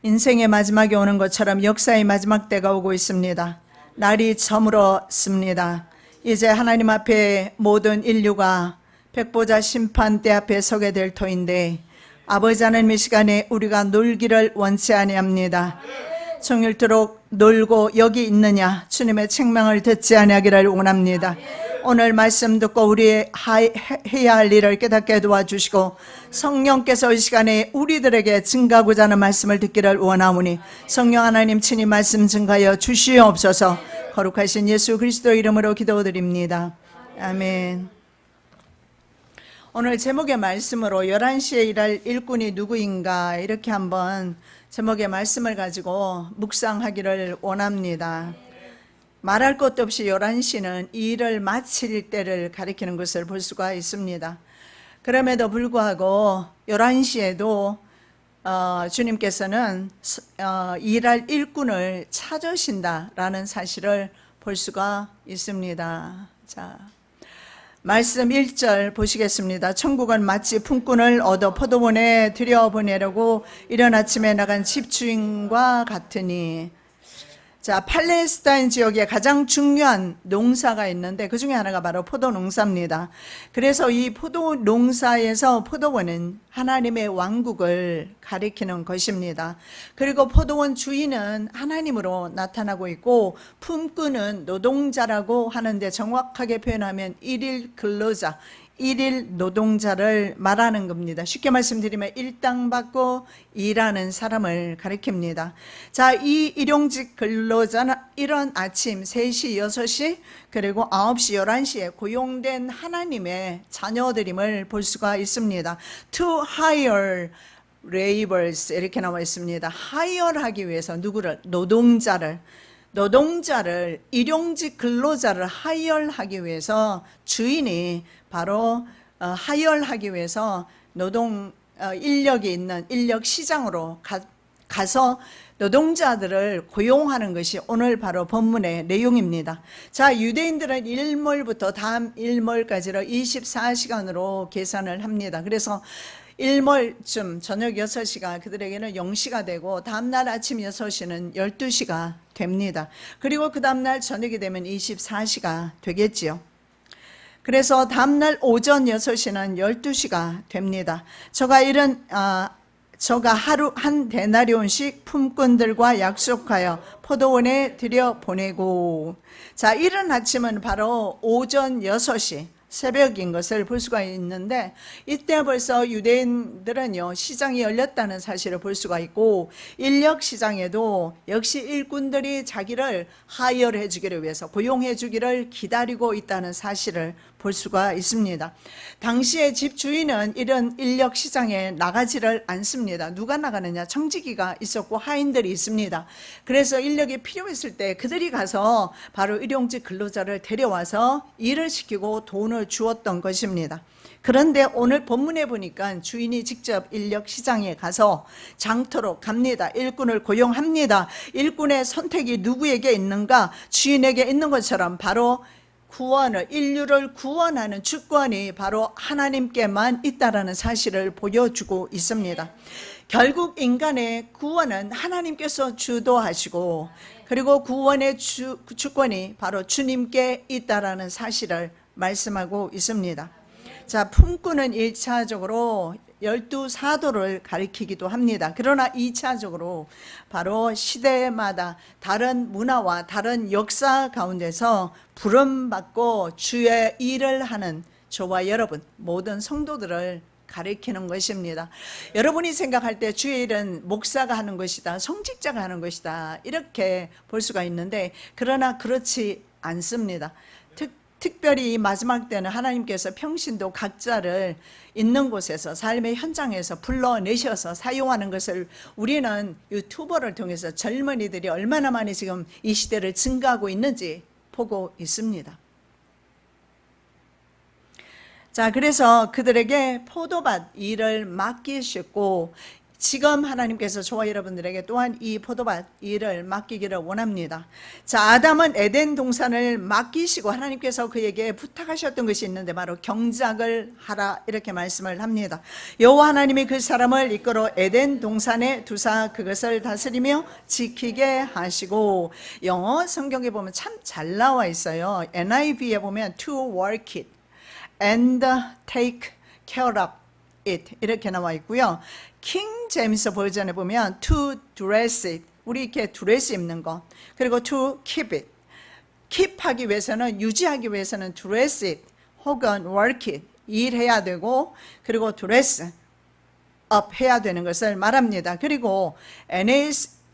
인생의 마지막이 오는 것처럼 역사의 마지막 때가 오고 있습니다. 날이 저물었습니다. 이제 하나님 앞에 모든 인류가 백보자 심판대 앞에 서게 될 터인데, 아버지 하나님, 이 시간에 우리가 놀기를 원치 아니합니다. 정일토록 놀고 여기 있느냐, 주님의 책망을 듣지 아니하기를 원합니다. 오늘 말씀 듣고 우리 해야 할 일을 깨닫게 도와주시고, 성령께서 이 시간에 우리들에게 증가하고자 하는 말씀을 듣기를 원하오니 성령 하나님 친히 말씀 증가하여 주시옵소서. 거룩하신 예수 그리스도 이름으로 기도드립니다. 아멘. 오늘 제목의 말씀으로 11시에 일할 일꾼이 누구인가, 이렇게 한번 제목의 말씀을 가지고 묵상하기를 원합니다. 말할 것도 없이 11시는 일을 마칠 때를 가리키는 것을 볼 수가 있습니다. 그럼에도 불구하고 11시에도 주님께서는 일할 일꾼을 찾으신다라는 사실을 볼 수가 있습니다. 자, 말씀 1절 보시겠습니다. 천국은 마치 품꾼을 얻어 포도원에 들여보내려고 이른 아침에 나간 집주인과 같으니. 자, 팔레스타인 지역에 가장 중요한 농사가 있는데 그 중에 하나가 바로 포도 농사입니다. 그래서 이 포도 농사에서 포도원은 하나님의 왕국을 가리키는 것입니다. 그리고 포도원 주인은 하나님으로 나타나고 있고, 품꾼은 노동자라고 하는데 정확하게 표현하면 일일 근로자, 일일 노동자를 말하는 겁니다. 쉽게 말씀드리면 일당 받고 일하는 사람을 가리킵니다. 자, 이 일용직 근로자는 이런 아침 3시, 6시, 그리고 9시, 11시에 고용된 하나님의 자녀들임을 볼 수가 있습니다. To hire laborers 이렇게 나와 있습니다. hire하기 위해서 누구를? 노동자를 일용직 근로자를 하이얼하기 위해서 주인이 바로 하이얼하기 위해서 노동 인력이 있는 인력 시장으로 가서 노동자들을 고용하는 것이 오늘 바로 본문의 내용입니다. 자, 유대인들은 일몰부터 다음 일몰까지를 24시간으로 계산을 합니다. 그래서 일몰쯤 저녁 6시가 그들에게는 0시가 되고, 다음날 아침 6시는 12시가 됩니다. 그리고 그 다음날 저녁이 되면 24시가 되겠지요. 그래서 다음날 오전 6시는 12시가 됩니다. 저가 하루 한 데나리온씩 품꾼들과 약속하여 포도원에 들여보내고. 자, 이른 아침은 바로 오전 6시 새벽인 것을 볼 수가 있는데, 이때 벌써 유대인들은요 시장이 열렸다는 사실을 볼 수가 있고, 인력 시장에도 역시 일꾼들이 자기를 하이어해 주기를 위해서 고용해 주기를 기다리고 있다는 사실을 볼 수가 있습니다. 당시의 집주인은 이런 인력 시장에 나가지를 않습니다. 누가 나가느냐? 청지기가 있었고 하인들이 있습니다. 그래서 인력이 필요했을 때 그들이 가서 바로 일용직 근로자를 데려와서 일을 시키고 돈을 주었던 것입니다. 그런데 오늘 본문에 보니까 주인이 직접 인력 시장에 가서 장터로 갑니다. 일꾼을 고용합니다. 일꾼의 선택이 누구에게 있는가? 주인에게 있는 것처럼 바로 인류를 구원하는 주권이 바로 하나님께만 있다라는 사실을 보여주고 있습니다. 결국 인간의 구원은 하나님께서 주도하시고, 그리고 구원의 주권이 바로 주님께 있다라는 사실을 말씀하고 있습니다. 자, 품꾼은 1차적으로 12사도를 가리키기도 합니다. 그러나 2차적으로 바로 시대마다 다른 문화와 다른 역사 가운데서 부름받고 주의 일을 하는 저와 여러분 모든 성도들을 가리키는 것입니다. 여러분이 생각할 때 주의 일은 목사가 하는 것이다, 성직자가 하는 것이다, 이렇게 볼 수가 있는데, 그러나 그렇지 않습니다. 특별히 이 마지막 때는 하나님께서 평신도 각자를 있는 곳에서 삶의 현장에서 불러내셔서 사용하는 것을 우리는 유튜버를 통해서 젊은이들이 얼마나 많이 지금 이 시대를 증가하고 있는지 보고 있습니다. 자, 그래서 그들에게 포도밭 일을 맡기셨고, 지금 하나님께서 저와 여러분들에게 또한 이 포도밭 일을 맡기기를 원합니다. 자, 아담은 에덴 동산을 맡기시고 하나님께서 그에게 부탁하셨던 것이 있는데 바로 경작을 하라 이렇게 말씀을 합니다. 여호와 하나님이 그 사람을 이끌어 에덴 동산에 두사 그것을 다스리며 지키게 하시고, 영어 성경에 보면 참 잘 나와 있어요. NIV에 보면 to work it and take care of it 이렇게 나와 있고요. 킹 제임스 버전에 보면 to dress it, 우리 이렇게 드레스 입는 거, 그리고 to keep it, keep하기 위해서는, 유지하기 위해서는 dress it 혹은 work it, 일해야 되고, 그리고 dress up 해야 되는 것을 말합니다. 그리고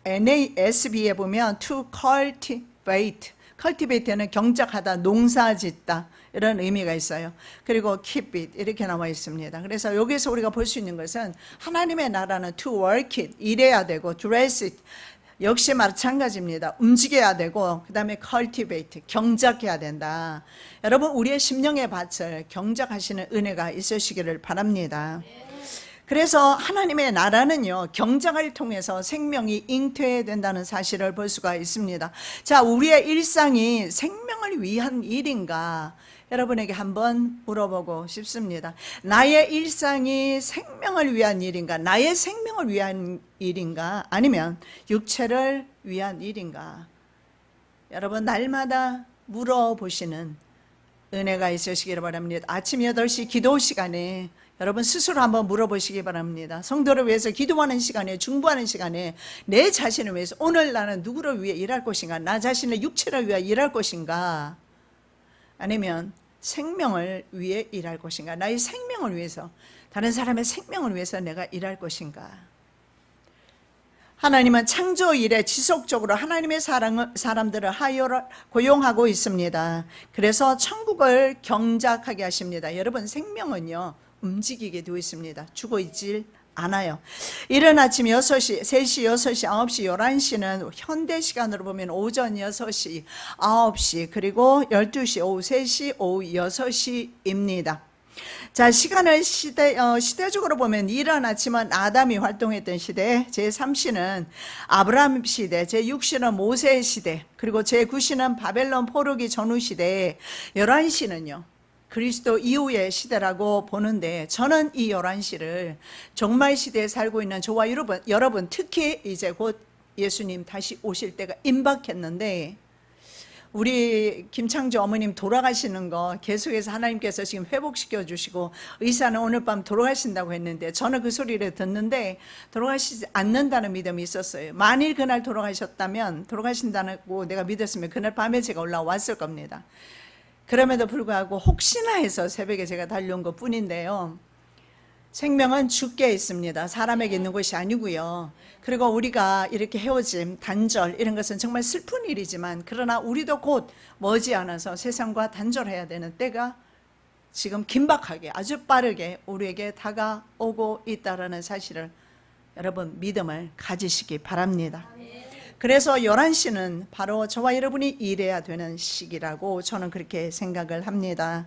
NASB에 보면 to cultivate, cultivate는 경작하다, 농사짓다 이런 의미가 있어요. 그리고 keep it 이렇게 나와 있습니다. 그래서 여기서 우리가 볼 수 있는 것은 하나님의 나라는 to work it, 일해야 되고, dress it 역시 마찬가지입니다. 움직여야 되고, 그 다음에 cultivate, 경작해야 된다. 여러분, 우리의 심령의 밭을 경작하시는 은혜가 있으시기를 바랍니다. 그래서 하나님의 나라는요, 경작을 통해서 생명이 잉태된다는 사실을 볼 수가 있습니다. 자, 우리의 일상이 생명을 위한 일인가? 여러분에게 한번 물어보고 싶습니다. 나의 일상이 생명을 위한 일인가? 나의 생명을 위한 일인가? 아니면 육체를 위한 일인가? 여러분, 날마다 물어보시는 은혜가 있으시기를 바랍니다. 아침 8시 기도 시간에 여러분 스스로 한번 물어보시기 바랍니다. 성도를 위해서 기도하는 시간에, 중보하는 시간에 내 자신을 위해서 오늘 나는 누구를 위해 일할 것인가? 나 자신의 육체를 위해 일할 것인가? 아니면 생명을 위해 일할 것인가? 나의 생명을 위해서, 다른 사람의 생명을 위해서 내가 일할 것인가? 하나님은 창조 이래 지속적으로 하나님의 사람들을 고용하고 있습니다. 그래서 천국을 경작하게 하십니다. 여러분, 생명은요 움직이게 되어 있습니다. 죽어 있질 않아요. 이른 아침 6시, 3시, 6시, 9시, 11시는 현대 시간으로 보면 오전 6시, 9시, 그리고 12시, 오후 3시, 오후 6시입니다. 자, 시간을 시대적으로 보면 이른 아침은 아담이 활동했던 시대, 제3시는 아브라함 시대, 제6시는 모세 시대, 그리고 제9시는 바벨론 포로기 전후 시대, 11시는요 그리스도 이후의 시대라고 보는데, 저는 이 11시를 종말 시대에 살고 있는 저와 여러분 특히 이제 곧 예수님 다시 오실 때가 임박했는데, 우리 김창주 어머님 돌아가시는 거 계속해서 하나님께서 지금 회복시켜 주시고, 의사는 오늘 밤 돌아가신다고 했는데, 저는 그 소리를 듣는데 돌아가시지 않는다는 믿음이 있었어요. 만일 그날 돌아가신다고 내가 믿었으면 그날 밤에 제가 올라왔을 겁니다. 그럼에도 불구하고 혹시나 해서 새벽에 제가 달려온 것 뿐인데요, 생명은 주께 있습니다. 사람에게 있는 것이 아니고요. 그리고 우리가 이렇게 헤어짐, 단절 이런 것은 정말 슬픈 일이지만, 그러나 우리도 곧 머지않아서 세상과 단절해야 되는 때가 지금 긴박하게, 아주 빠르게 우리에게 다가오고 있다는 사실을 여러분 믿음을 가지시기 바랍니다. 그래서 11시는 바로 저와 여러분이 일해야 되는 시기라고 저는 그렇게 생각을 합니다.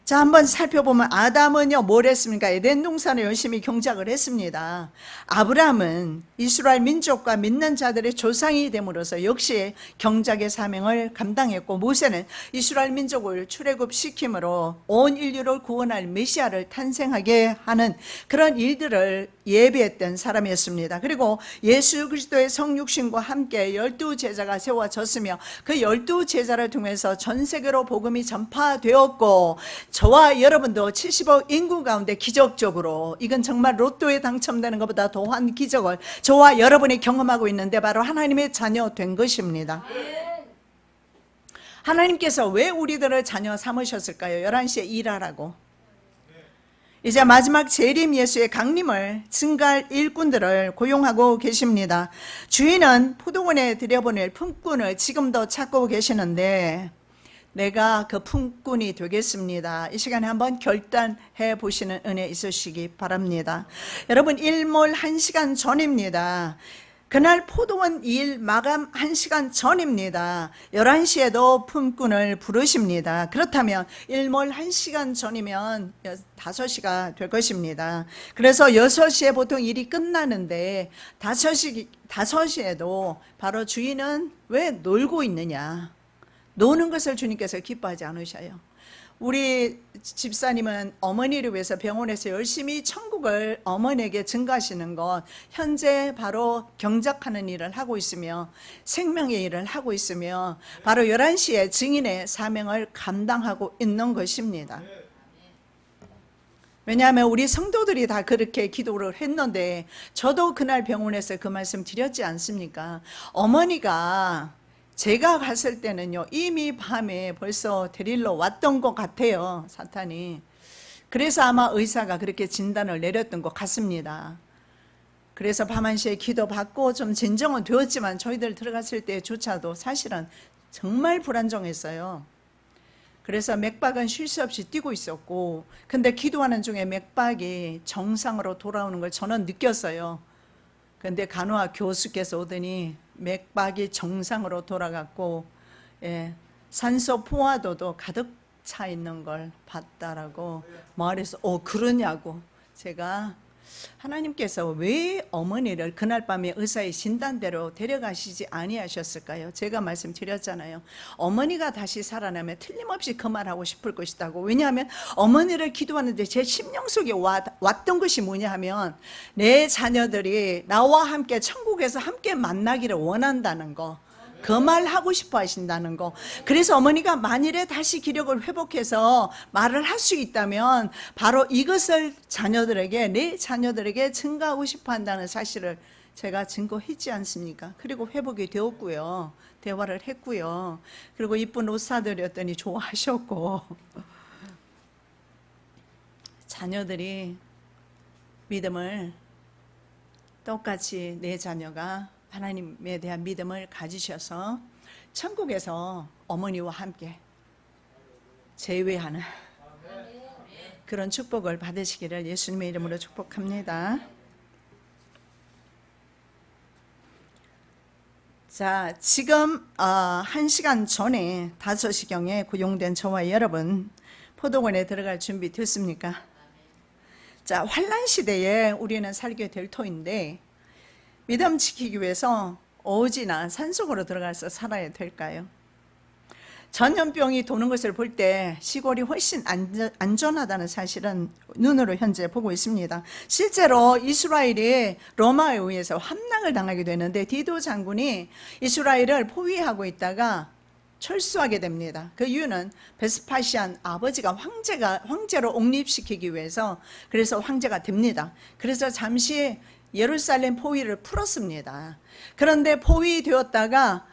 자, 한번 살펴보면 아담은요 뭘 했습니까? 에덴 동산을 열심히 경작을 했습니다. 아브라함은 이스라엘 민족과 믿는 자들의 조상이 됨으로써 역시 경작의 사명을 감당했고, 모세는 이스라엘 민족을 출애굽시킴으로 온 인류를 구원할 메시아를 탄생하게 하는 그런 일들을 예비했던 사람이었습니다. 그리고 예수 그리스도의 성육신과 함께 12제자가 세워졌으며, 그 12제자를 통해서 전 세계로 복음이 전파되었고, 저와 여러분도 70억 인구 가운데 기적적으로, 이건 정말 로또에 당첨되는 것보다 더한 기적을 저와 여러분이 경험하고 있는데 바로 하나님의 자녀 된 것입니다. 하나님께서 왜 우리들을 자녀 삼으셨을까요? 11시에 일하라고. 이제 마지막 재림 예수의 강림을 증가할 일꾼들을 고용하고 계십니다. 주인은 포도원에 들여보낼 품꾼을 지금도 찾고 계시는데, 내가 그 품꾼이 되겠습니다. 이 시간에 한번 결단해 보시는 은혜 있으시기 바랍니다. 여러분, 일몰 1시간 전입니다. 그날 포도원 일 마감 1시간 전입니다. 11시에도 품꾼을 부르십니다. 그렇다면 일몰 1시간 전이면 5시가 될 것입니다. 그래서 6시에 보통 일이 끝나는데 5시에도 바로 주인은 왜 놀고 있느냐? 노는 것을 주님께서 기뻐하지 않으셔요. 우리 집사님은 어머니를 위해서 병원에서 열심히 천국을 어머니에게 증거하시는 것, 현재 바로 경작하는 일을 하고 있으며 생명의 일을 하고 있으며 바로 11시에 증인의 사명을 감당하고 있는 것입니다. 왜냐하면 우리 성도들이 다 그렇게 기도를 했는데 저도 그날 병원에서 그 말씀 드렸지 않습니까? 어머니가 제가 갔을 때는요, 이미 밤에 벌써 데리러 왔던 것 같아요, 사탄이. 그래서 아마 의사가 그렇게 진단을 내렸던 것 같습니다. 그래서 밤 1시에 기도받고 좀 진정은 되었지만 저희들 들어갔을 때조차도 사실은 정말 불안정했어요. 그래서 맥박은 쉴 새 없이 뛰고 있었고, 근데 기도하는 중에 맥박이 정상으로 돌아오는 걸 저는 느꼈어요. 근데 간호학 교수께서 오더니 맥박이 정상으로 돌아갔고, 산소 포화도도 가득 차 있는 걸 봤다라고 말해서 그러냐고. 제가 하나님께서 왜 어머니를 그날 밤에 의사의 진단대로 데려가시지 아니하셨을까요? 제가 말씀드렸잖아요. 어머니가 다시 살아나면 틀림없이 그 말하고 싶을 것이다고. 왜냐하면 어머니를 기도하는데 제 심령 속에 왔던 것이 뭐냐 하면 내 자녀들이 나와 함께 천국에서 함께 만나기를 원한다는 거, 그 말 하고 싶어 하신다는 거. 그래서 어머니가 만일에 다시 기력을 회복해서 말을 할 수 있다면 바로 이것을 자녀들에게, 내 자녀들에게 증거하고 싶어 한다는 사실을 제가 증거했지 않습니까? 그리고 회복이 되었고요, 대화를 했고요, 그리고 이쁜 옷 사드렸더니 좋아하셨고, 자녀들이 믿음을 똑같이 내 자녀가 하나님에 대한 믿음을 가지셔서 천국에서 어머니와 함께 제외하는 그런 축복을 받으시기를 예수님의 이름으로 축복합니다. 자, 지금 1시간 전에 5시경에 구용된 저와 여러분 포도원에 들어갈 준비 됐습니까? 자, 환난 시대에 우리는 살게 될 터인데 믿음 지키기 위해서 오지나 산속으로 들어가서 살아야 될까요? 전염병이 도는 것을 볼 때 시골이 훨씬 안전하다는 사실은 눈으로 현재 보고 있습니다. 실제로 이스라엘이 로마에 의해서 함락을 당하게 되는데 디도 장군이 이스라엘을 포위하고 있다가 철수하게 됩니다. 그 이유는 베스파시안 아버지가 황제로 옹립시키기 위해서, 그래서 황제가 됩니다. 그래서 잠시 예루살렘 포위를 풀었습니다. 그런데 포위되었다가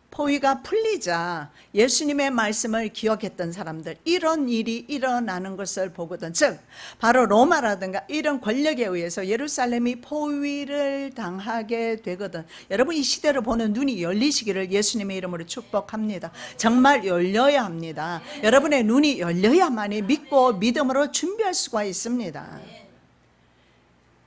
포위가 풀리자 예수님의 말씀을 기억했던 사람들, 이런 일이 일어나는 것을 보거든. 즉 바로 로마라든가 이런 권력에 의해서 예루살렘이 포위를 당하게 되거든. 여러분, 이 시대를 보는 눈이 열리시기를 예수님의 이름으로 축복합니다. 정말 열려야 합니다. 여러분의 눈이 열려야만이 믿고 믿음으로 준비할 수가 있습니다.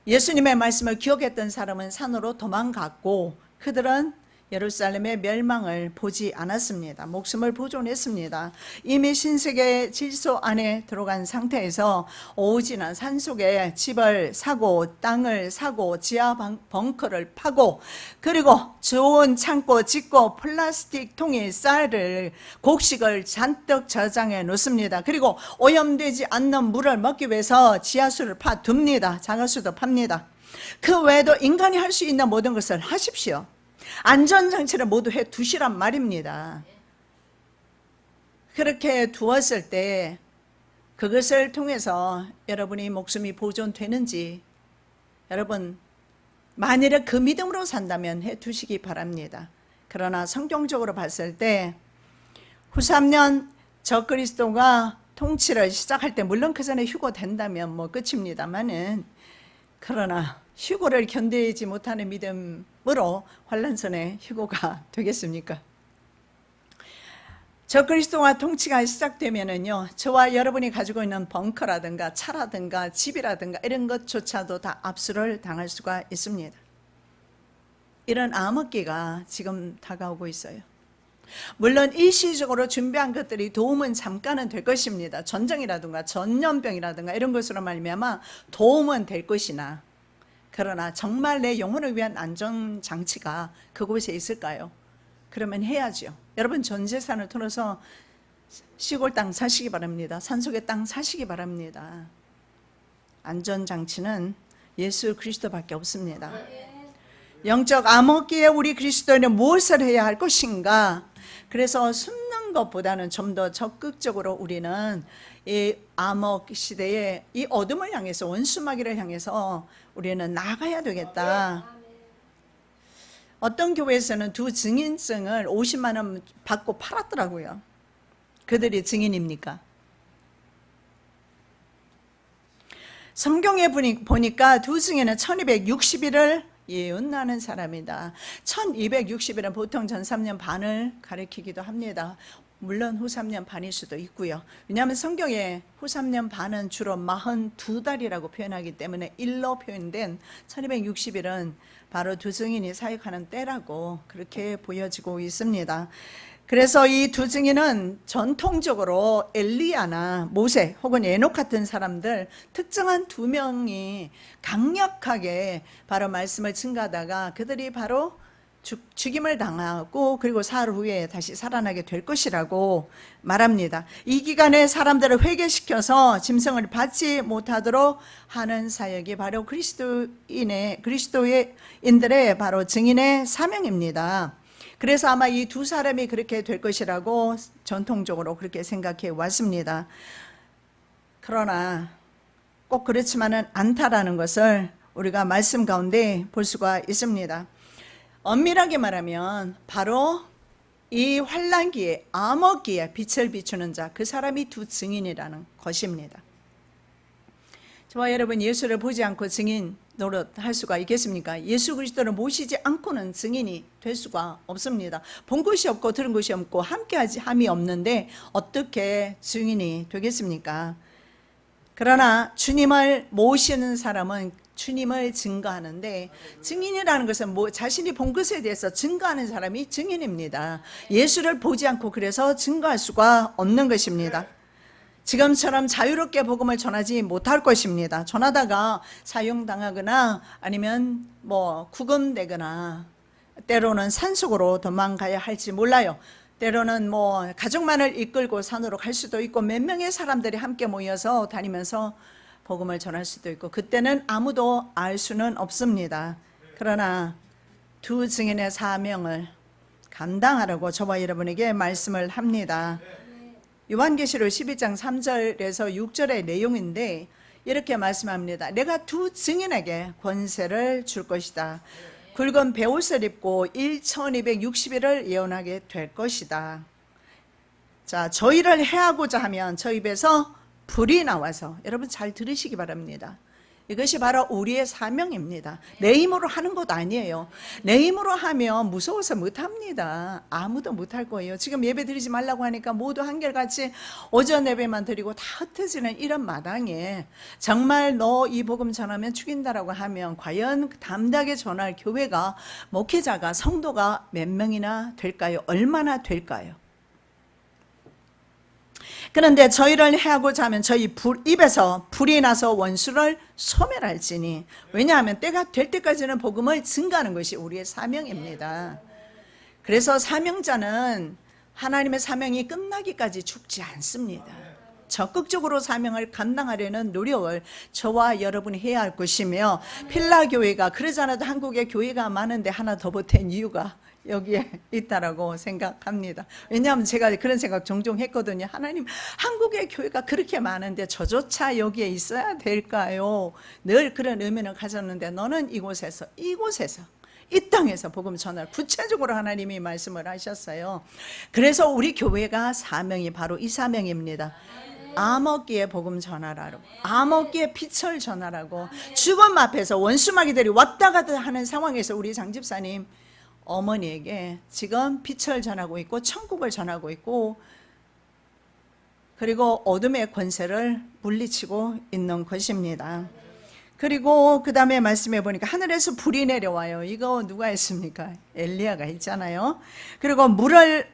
예수님의 말씀을 기억했던 사람은 산으로 도망갔고 그들은 예루살렘의 멸망을 보지 않았습니다. 목숨을 보존했습니다. 이미 신세계 질서 안에 들어간 상태에서 오지나 산속에 집을 사고 땅을 사고 지하 벙커를 파고 그리고 좋은 창고 짓고 플라스틱 통에 쌀을 곡식을 잔뜩 저장해 놓습니다. 그리고 오염되지 않는 물을 먹기 위해서 지하수를 파둡니다. 자가수도 팝니다. 그 외에도 인간이 할 수 있는 모든 것을 하십시오. 안전장치를 모두 해 두시란 말입니다. 그렇게 두었을 때 그것을 통해서 여러분이 목숨이 보존되는지, 여러분 만일에 그 믿음으로 산다면 해 두시기 바랍니다. 그러나 성경적으로 봤을 때 후 3년 적그리스도가 통치를 시작할 때, 물론 그 전에 휴거된다면 뭐 끝입니다만은, 그러나 휴거를 견디지 못하는 믿음으로 환난선에 휴거가 되겠습니까? 적그리스도와 통치가 시작되면은요, 저와 여러분이 가지고 있는 벙커라든가 차라든가 집이라든가 이런 것조차도 다 압수를 당할 수가 있습니다. 이런 암흑기가 지금 다가오고 있어요. 물론 일시적으로 준비한 것들이 도움은 잠깐은 될 것입니다. 전쟁이라든가 전염병이라든가 이런 것으로 말미암아 도움은 될 것이나, 그러나 정말 내 영혼을 위한 안전장치가 그곳에 있을까요? 그러면 해야죠. 여러분, 전 재산을 털어서 시골 땅 사시기 바랍니다. 산속의 땅 사시기 바랍니다. 안전장치는 예수 그리스도밖에 없습니다. 영적 암흑기에 우리 그리스도인은 무엇을 해야 할 것인가? 그래서 숨는 것보다는 좀 더 적극적으로 우리는 이 암흑 시대에 이 어둠을 향해서, 원수마귀를 향해서 우리는 나가야 되겠다. 어떤 교회에서는 두 증인증을 50만 원 받고 팔았더라고요. 그들이 증인입니까? 성경에 보니까 두 증인은 1260일을 예언하는 사람이다. 1260일은 보통 전 3년 반을 가리키기도 합니다. 물론 후 3년 반일 수도 있고요. 왜냐하면 성경에 후 3년 반은 주로 42달이라고 표현하기 때문에 일로 표현된 1260일은 바로 두 증인이 사역하는 때라고 그렇게 보여지고 있습니다. 그래서 이 두 증인은 전통적으로 엘리야나 모세 혹은 에녹 같은 사람들, 특정한 두 명이 강력하게 바로 말씀을 증거하다가 그들이 바로 죽임을 당하고 그리고 사흘 후에 다시 살아나게 될 것이라고 말합니다. 이 기간에 사람들을 회개시켜서 짐승을 받지 못하도록 하는 사역이 바로 그리스도인들의 바로 증인의 사명입니다. 그래서 아마 이 두 사람이 그렇게 될 것이라고 전통적으로 그렇게 생각해 왔습니다. 그러나 꼭 그렇지만은 않다라는 것을 우리가 말씀 가운데 볼 수가 있습니다. 엄밀하게 말하면 바로 이 환난기에, 암흑기에 빛을 비추는 자, 그 사람이 두 증인이라는 것입니다. 저와 여러분, 예수를 보지 않고 증인 노릇할 수가 있겠습니까? 예수 그리스도를 모시지 않고는 증인이 될 수가 없습니다. 본 것이 없고 들은 것이 없고 함께하지 함이 없는데 어떻게 증인이 되겠습니까? 그러나 주님을 모시는 사람은 주님을 증거하는데, 증인이라는 것은 자신이 본 것에 대해서 증거하는 사람이 증인입니다. 예수를 보지 않고 그래서 증거할 수가 없는 것입니다. 지금처럼 자유롭게 복음을 전하지 못할 것입니다. 전하다가 사형당하거나 아니면 구금되거나 때로는 산속으로 도망가야 할지 몰라요. 때로는 가족만을 이끌고 산으로 갈 수도 있고 몇 명의 사람들이 함께 모여서 다니면서 복음을 전할 수도 있고, 그때는 아무도 알 수는 없습니다. 그러나 두 증인의 사명을 감당하라고 저와 여러분에게 말씀을 합니다. 요한계시록 12장 3절에서 6절의 내용인데 이렇게 말씀합니다. 내가 두 증인에게 권세를 줄 것이다. 굵은 베옷을 입고 1260일을 예언하게 될 것이다. 자, 저희를 해하고자 하면 저 입에서 불이 나와서, 여러분 잘 들으시기 바랍니다. 이것이 바로 우리의 사명입니다. 내 힘으로 하는 것 아니에요. 내 힘으로 하면 무서워서 못합니다. 아무도 못할 거예요. 지금 예배 드리지 말라고 하니까 모두 한결같이 오전 예배만 드리고 다 흩어지는 이런 마당에 정말 너 이 복음 전하면 죽인다라고 하면 과연 담대하게 전할 교회가, 목회자가, 성도가 몇 명이나 될까요? 얼마나 될까요? 그런데 저희를 해하고자 하면 저희 입에서 불이 나서 원수를 소멸할지니, 왜냐하면 때가 될 때까지는 복음을 증거하는 것이 우리의 사명입니다. 그래서 사명자는 하나님의 사명이 끝나기까지 죽지 않습니다. 적극적으로 사명을 감당하려는 노력을 저와 여러분이 해야 할 것이며, 필라 교회가 그러지 않아도 한국에 교회가 많은데 하나 더 보탠 이유가 여기에 있다라고 생각합니다. 왜냐하면 제가 그런 생각 종종 했거든요. 하나님, 한국의 교회가 그렇게 많은데 저조차 여기에 있어야 될까요? 늘 그런 의미를 가졌는데, 너는 이곳에서 이 땅에서 복음 전할, 구체적으로 하나님이 말씀을 하셨어요. 그래서 우리 교회가 사명이 바로 이 사명입니다. 암흑기에 복음 전하라고, 암흑기에 빛을 전하라고. 죽음 앞에서 원수마귀들이 왔다 갔다 하는 상황에서 우리 장집사님 어머니에게 지금 빛을 전하고 있고 천국을 전하고 있고, 그리고 어둠의 권세를 물리치고 있는 것입니다. 그리고 그 다음에 말씀해 보니까 하늘에서 불이 내려와요. 이거 누가 했습니까? 엘리야가 했잖아요. 그리고 물을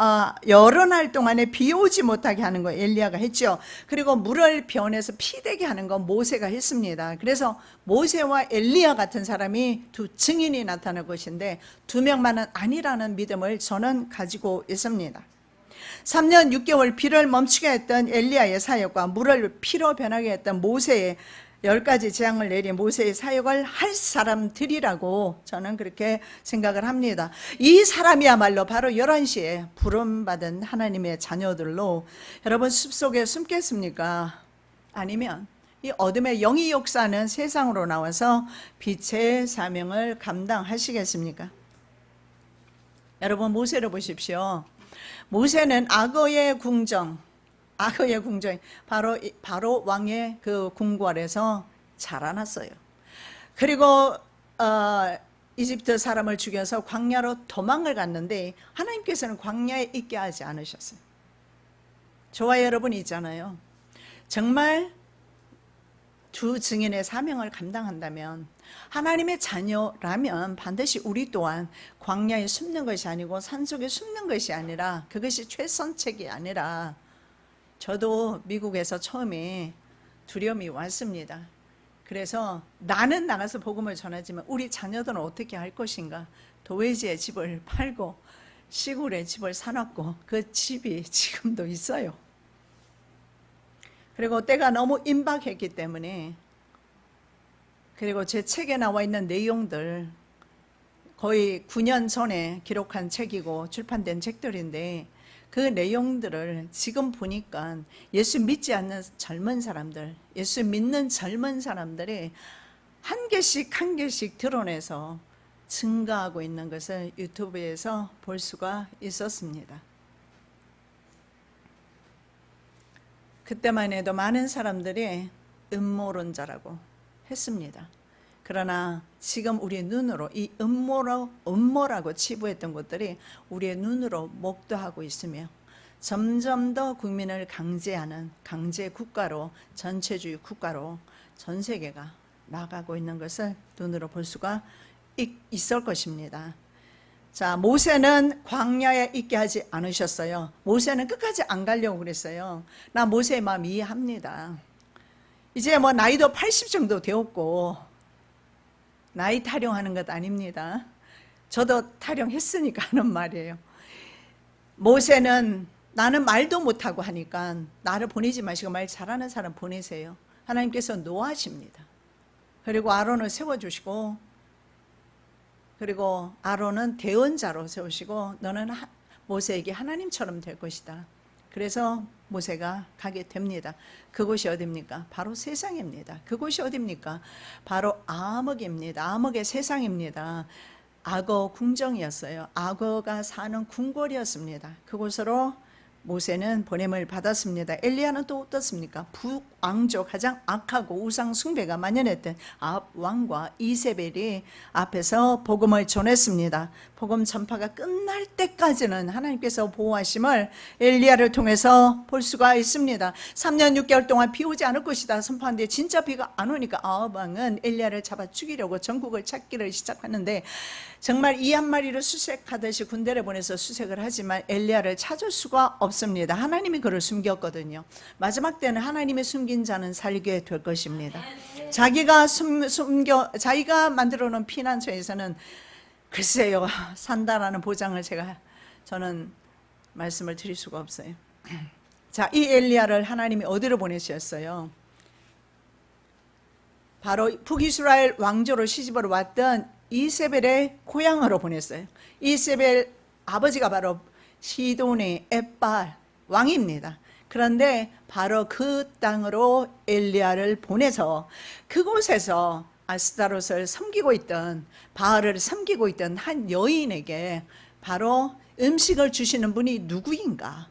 여러 날 동안에 비 오지 못하게 하는 거 엘리야가 했죠. 그리고 물을 변해서 피 되게 하는 건 모세가 했습니다. 그래서 모세와 엘리야 같은 사람이 두 증인이 나타날 것인데 두 명만은 아니라는 믿음을 저는 가지고 있습니다. 3년 6개월 비를 멈추게 했던 엘리야의 사역과 물을 피로 변하게 했던 모세의 10가지 재앙을 내린 모세의 사역을 할 사람들이라고 저는 그렇게 생각을 합니다. 이 사람이야말로 바로 11시에 부름받은 하나님의 자녀들로 여러분 숲속에 숨겠습니까? 아니면 이 어둠의 영이 역사하는 세상으로 나와서 빛의 사명을 감당하시겠습니까? 여러분 모세를 보십시오. 모세는 악어의 궁정 바로 왕의 그 궁궐 아래서 자라났어요. 그리고 이집트 사람을 죽여서 광야로 도망을 갔는데 하나님께서는 광야에 있게 하지 않으셨어요. 저와 여러분이 있잖아요. 정말 두 증인의 사명을 감당한다면 하나님의 자녀라면 반드시 우리 또한 광야에 숨는 것이 아니고 산속에 숨는 것이 아니라 그것이 최선책이 아니라 저도 미국에서 처음에 두려움이 왔습니다. 그래서 나는 나가서 복음을 전하지만 우리 자녀들은 어떻게 할 것인가. 도회지에 집을 팔고 시골에 집을 사놨고 그 집이 지금도 있어요. 그리고 때가 너무 임박했기 때문에 그리고 제 책에 나와 있는 내용들 거의 9년 전에 기록한 책이고 출판된 책들인데 그 내용들을 지금 보니까 예수 믿지 않는 젊은 사람들, 예수 믿는 젊은 사람들이 한 개씩 드러내서 증가하고 있는 것을 유튜브에서 볼 수가 있었습니다. 그때만 해도 많은 사람들이 음모론자라고 했습니다. 그러나 지금 우리의 눈으로 이 음모라고 치부했던 것들이 우리의 눈으로 목도하고 있으며 점점 더 국민을 강제하는 강제 국가로, 전체주의 국가로 전 세계가 나가고 있는 것을 눈으로 볼 수가 있을 것입니다. 자, 모세는 광야에 있게 하지 않으셨어요. 모세는 끝까지 안 가려고 그랬어요. 나 모세의 마음 이해합니다. 이제 뭐 나이도 80 정도 되었고 나이 타령하는 것 아닙니다. 저도 타령했으니까 하는 말이에요. 모세는 나는 말도 못하고 하니까 나를 보내지 마시고 말 잘하는 사람 보내세요. 하나님께서 노하십니다. 그리고 아론을 세워주시고 그리고 아론은 대언자로 세우시고 너는 모세에게 하나님처럼 될 것이다. 그래서 모세가 가게 됩니다. 그곳이 어디입니까? 바로 세상입니다. 그곳이 어디입니까? 바로 아목입니다. 아목의 세상입니다. 악어 궁정이었어요. 악어가 사는 궁궐이었습니다. 그곳으로 모세는 보냄을 받았습니다. 엘리야는 또 어떻습니까? 북왕조 가장 악하고 우상 숭배가 만연했던 왕과 이세벨이 앞에서 복음을 전했습니다. 복음 전파가 끝날 때까지는 하나님께서 보호하심을 엘리야를 통해서 볼 수가 있습니다. 3년 6개월 동안 비 오지 않을 것이다 선포하는데 진짜 비가 안 오니까 아합 왕은 엘리야를 잡아 죽이려고 전국을 찾기를 시작하는데 정말 이 한 마리를 수색하듯이 군대를 보내서 수색을 하지만 엘리야를 찾을 수가 없습니다. 하나님이 그를 숨겼거든요. 마지막 때는 하나님의 숨긴 자는 살게 될 것입니다. 자기가 자기가 만들어 놓은 피난처에서는 글쎄요 산다라는 보장을 저는 말씀을 드릴 수가 없어요. 자, 이 엘리야를 하나님이 어디로 보내셨어요? 바로 북이스라엘 왕조로 시집으로 왔던 이세벨의 고향으로 보냈어요. 이세벨 아버지가 바로 시돈의 엣발 왕입니다. 그런데 바로 그 땅으로 엘리야를 보내서 그곳에서 아스타롯을 섬기고 있던 바알을 섬기고 있던 한 여인에게 바로 음식을 주시는 분이 누구인가?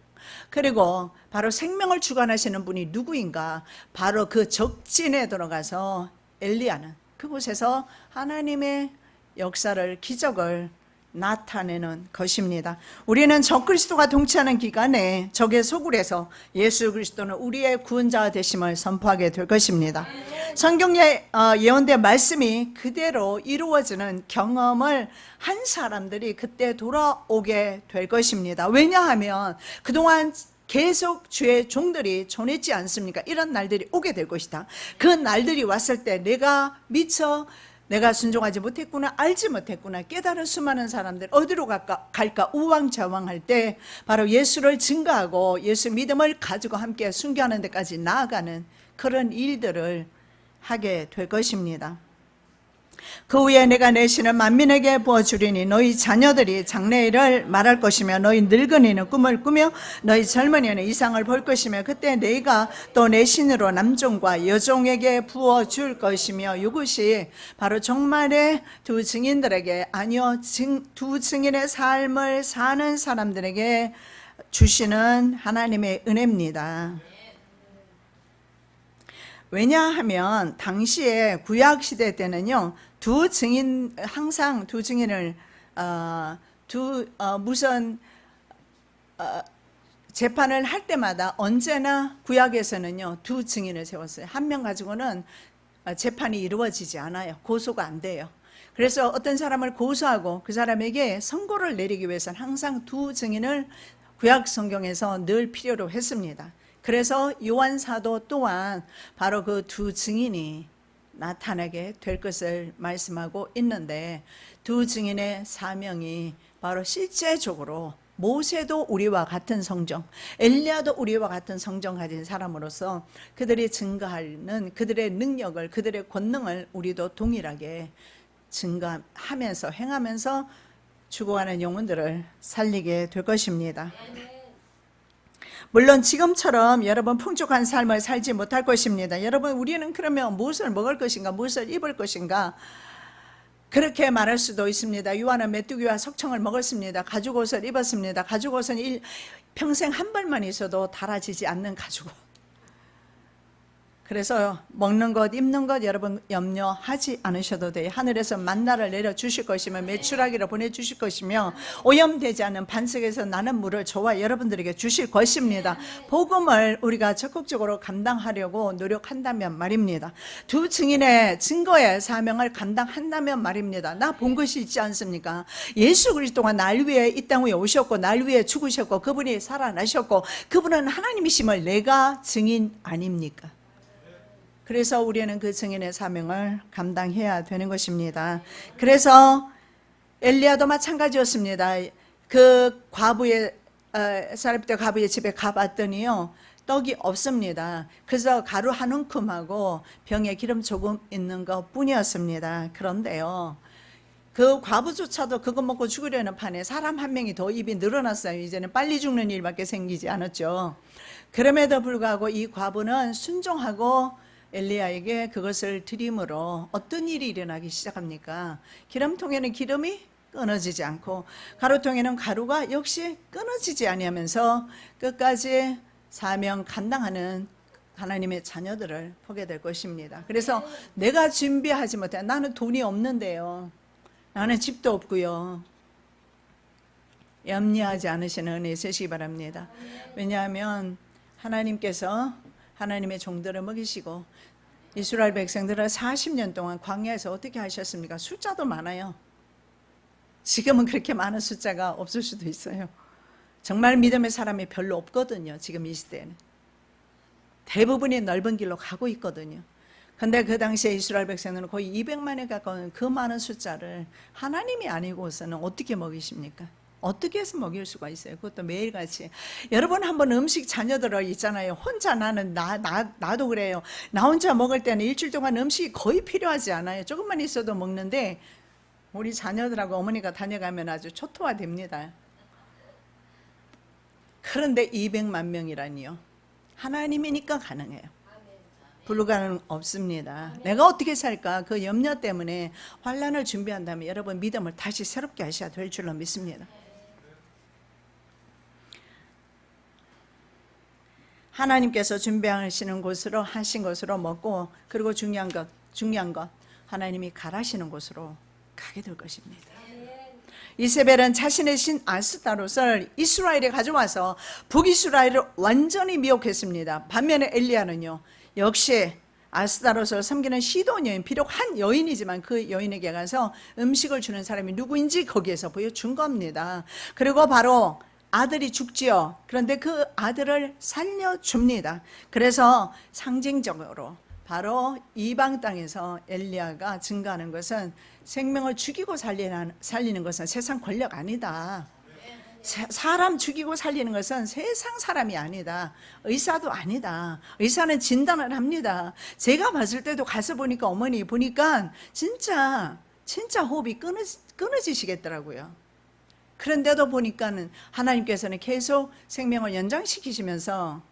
그리고 바로 생명을 주관하시는 분이 누구인가? 바로 그 적진에 들어가서 엘리야는 그곳에서 하나님의 역사를 기적을 나타내는 것입니다. 우리는 적그리스도가 통치하는 기간에 적의 소굴에서 예수 그리스도는 우리의 구원자 되심을 선포하게 될 것입니다. 성경에 예언된 말씀이 그대로 이루어지는 경험을 한 사람들이 그때 돌아오게 될 것입니다. 왜냐하면 그동안 계속 주의 종들이 전했지 않습니까? 이런 날들이 오게 될 것이다. 그 날들이 왔을 때 내가 순종하지 못했구나, 알지 못했구나, 깨달은 수많은 사람들 어디로 갈까 우왕좌왕할 때 바로 예수를 증거하고 예수 믿음을 가지고 함께 순교하는 데까지 나아가는 그런 일들을 하게 될 것입니다. 그 후에 내가 내 신을 만민에게 부어주리니 너희 자녀들이 장래일을 말할 것이며 너희 늙은이는 꿈을 꾸며 너희 젊은이는 이상을 볼 것이며 그때 내가 또 내 신으로 남종과 여종에게 부어줄 것이며 이것이 바로 종말의 두 증인들에게, 아니요, 두 증인의 삶을 사는 사람들에게 주시는 하나님의 은혜입니다. 왜냐하면 당시에 구약시대 때는요, 항상 두 증인을 재판을 할 때마다 언제나 구약에서는요, 두 증인을 세웠어요. 한 명 가지고는 재판이 이루어지지 않아요. 고소가 안 돼요. 그래서 어떤 사람을 고소하고 그 사람에게 선고를 내리기 위해서는 항상 두 증인을 구약 성경에서 늘 필요로 했습니다. 그래서 요한 사도 또한 바로 그 두 증인이 나타나게 될 것을 말씀하고 있는데, 두 증인의 사명이 바로 실제적으로 모세도 우리와 같은 성정, 엘리야도 우리와 같은 성정 가진 사람으로서 그들이 증거하는 그들의 능력을, 그들의 권능을 우리도 동일하게 증거하면서 행하면서 죽어가는 영혼들을 살리게 될 것입니다. 물론 지금처럼 여러분 풍족한 삶을 살지 못할 것입니다. 여러분, 우리는 그러면 무엇을 먹을 것인가, 무엇을 입을 것인가, 그렇게 말할 수도 있습니다. 요한은 메뚜기와 석청을 먹었습니다. 가죽옷을 입었습니다. 가죽옷은 평생 한 벌만 있어도 닳아지지 않는 가죽옷. 그래서 먹는 것, 입는 것 여러분 염려하지 않으셔도 돼요. 하늘에서 만나를 내려주실 것이며 메추라기를 보내주실 것이며 오염되지 않은 반석에서 나는 물을 저와 여러분들에게 주실 것입니다. 복음을 우리가 적극적으로 감당하려고 노력한다면 말입니다. 두 증인의 증거의 사명을 감당한다면 말입니다. 나 본 것이 있지 않습니까? 예수 그리스도가 날 위해 이 땅 위에 오셨고 날 위해 죽으셨고 그분이 살아나셨고 그분은 하나님이심을 내가 증인 아닙니까? 그래서 우리는 그 증인의 사명을 감당해야 되는 것입니다. 그래서 엘리야도 마찬가지였습니다. 그 사렙대 과부의 집에 가봤더니요, 떡이 없습니다. 그래서 가루 한 움큼하고 병에 기름 조금 있는 것 뿐이었습니다. 그런데요, 그 과부조차도 그거 먹고 죽으려는 판에 사람 한 명이 더 입이 늘어났어요. 이제는 빨리 죽는 일밖에 생기지 않았죠. 그럼에도 불구하고 이 과부는 순종하고 엘리야에게 그것을 드림으로 어떤 일이 일어나기 시작합니까? 기름통에는 기름이 끊어지지 않고 가루통에는 가루가 역시 끊어지지 아니하면서 끝까지 사명 감당하는 하나님의 자녀들을 보게 될 것입니다. 그래서 내가 준비하지 못해, 나는 돈이 없는데요, 나는 집도 없고요, 염려하지 않으시는 은혜 있으시기 바랍니다. 왜냐하면 하나님께서 하나님의 종들을 먹이시고 이스라엘 백성들을 40년 동안 광야에서 어떻게 하셨습니까? 숫자도 많아요. 지금은 그렇게 많은 숫자가 없을 수도 있어요. 정말 믿음의 사람이 별로 없거든요. 지금 이 시대에는 대부분이 넓은 길로 가고 있거든요. 근데 그 당시에 이스라엘 백성들은 거의 200만에 가까운 그 많은 숫자를 하나님이 아니고서는 어떻게 먹이십니까? 어떻게 해서 먹일 수가 있어요? 그것도 매일같이. 여러분 한번 음식 자녀들 있잖아요. 혼자 나도 그래요. 나 혼자 먹을 때는 일주일 동안 음식이 거의 필요하지 않아요. 조금만 있어도 먹는데 우리 자녀들하고 어머니가 다녀가면 아주 초토화됩니다. 그런데 200만 명이라니요. 하나님이니까 가능해요. 불가능 없습니다. 내가 어떻게 살까? 그 염려 때문에 환난을 준비한다면 여러분 믿음을 다시 새롭게 하셔야 될 줄로 믿습니다. 하나님께서 준비하시는 곳으로 하신 것으로 먹고, 그리고 중요한 것 하나님이 가라시는 곳으로 가게 될 것입니다. 이세벨은 자신의 신 아스타롯을 이스라엘에 가져와서 북이스라엘을 완전히 미혹했습니다. 반면에 엘리야는요, 역시 아스타롯을 섬기는 시돈 여인, 비록 한 여인이지만 그 여인에게 가서 음식을 주는 사람이 누구인지 거기에서 보여준 겁니다. 그리고 바로 아들이 죽지요. 그런데 그 아들을 살려줍니다. 그래서 상징적으로 바로 이방 땅에서 엘리야가 증거하는 것은 생명을 죽이고 살리는 것은 세상 권력 아니다. 사람 죽이고 살리는 것은 세상 사람이 아니다. 의사도 아니다. 의사는 진단을 합니다. 제가 봤을 때도 가서 보니까 어머니 보니까 진짜 호흡이 끊어지시겠더라고요. 그런데도 보니까는 하나님께서는 계속 생명을 연장시키시면서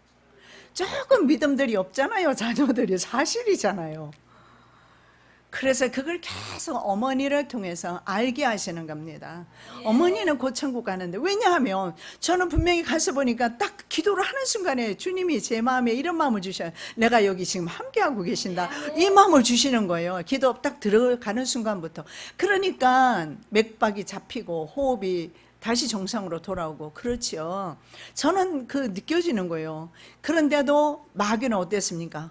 조금 믿음들이 없잖아요. 자녀들이 사실이잖아요. 그래서 그걸 계속 어머니를 통해서 알게 하시는 겁니다. 어머니는 곧 천국 가는데, 왜냐하면 저는 분명히 가서 보니까 딱 기도를 하는 순간에 주님이 제 마음에 이런 마음을 주셔요. 내가 여기 지금 함께하고 계신다, 이 마음을 주시는 거예요. 기도 딱 들어가는 순간부터. 그러니까 맥박이 잡히고 호흡이 다시 정상으로 돌아오고 그렇지요. 저는 느껴지는 거예요. 그런데도 마귀는 어땠습니까?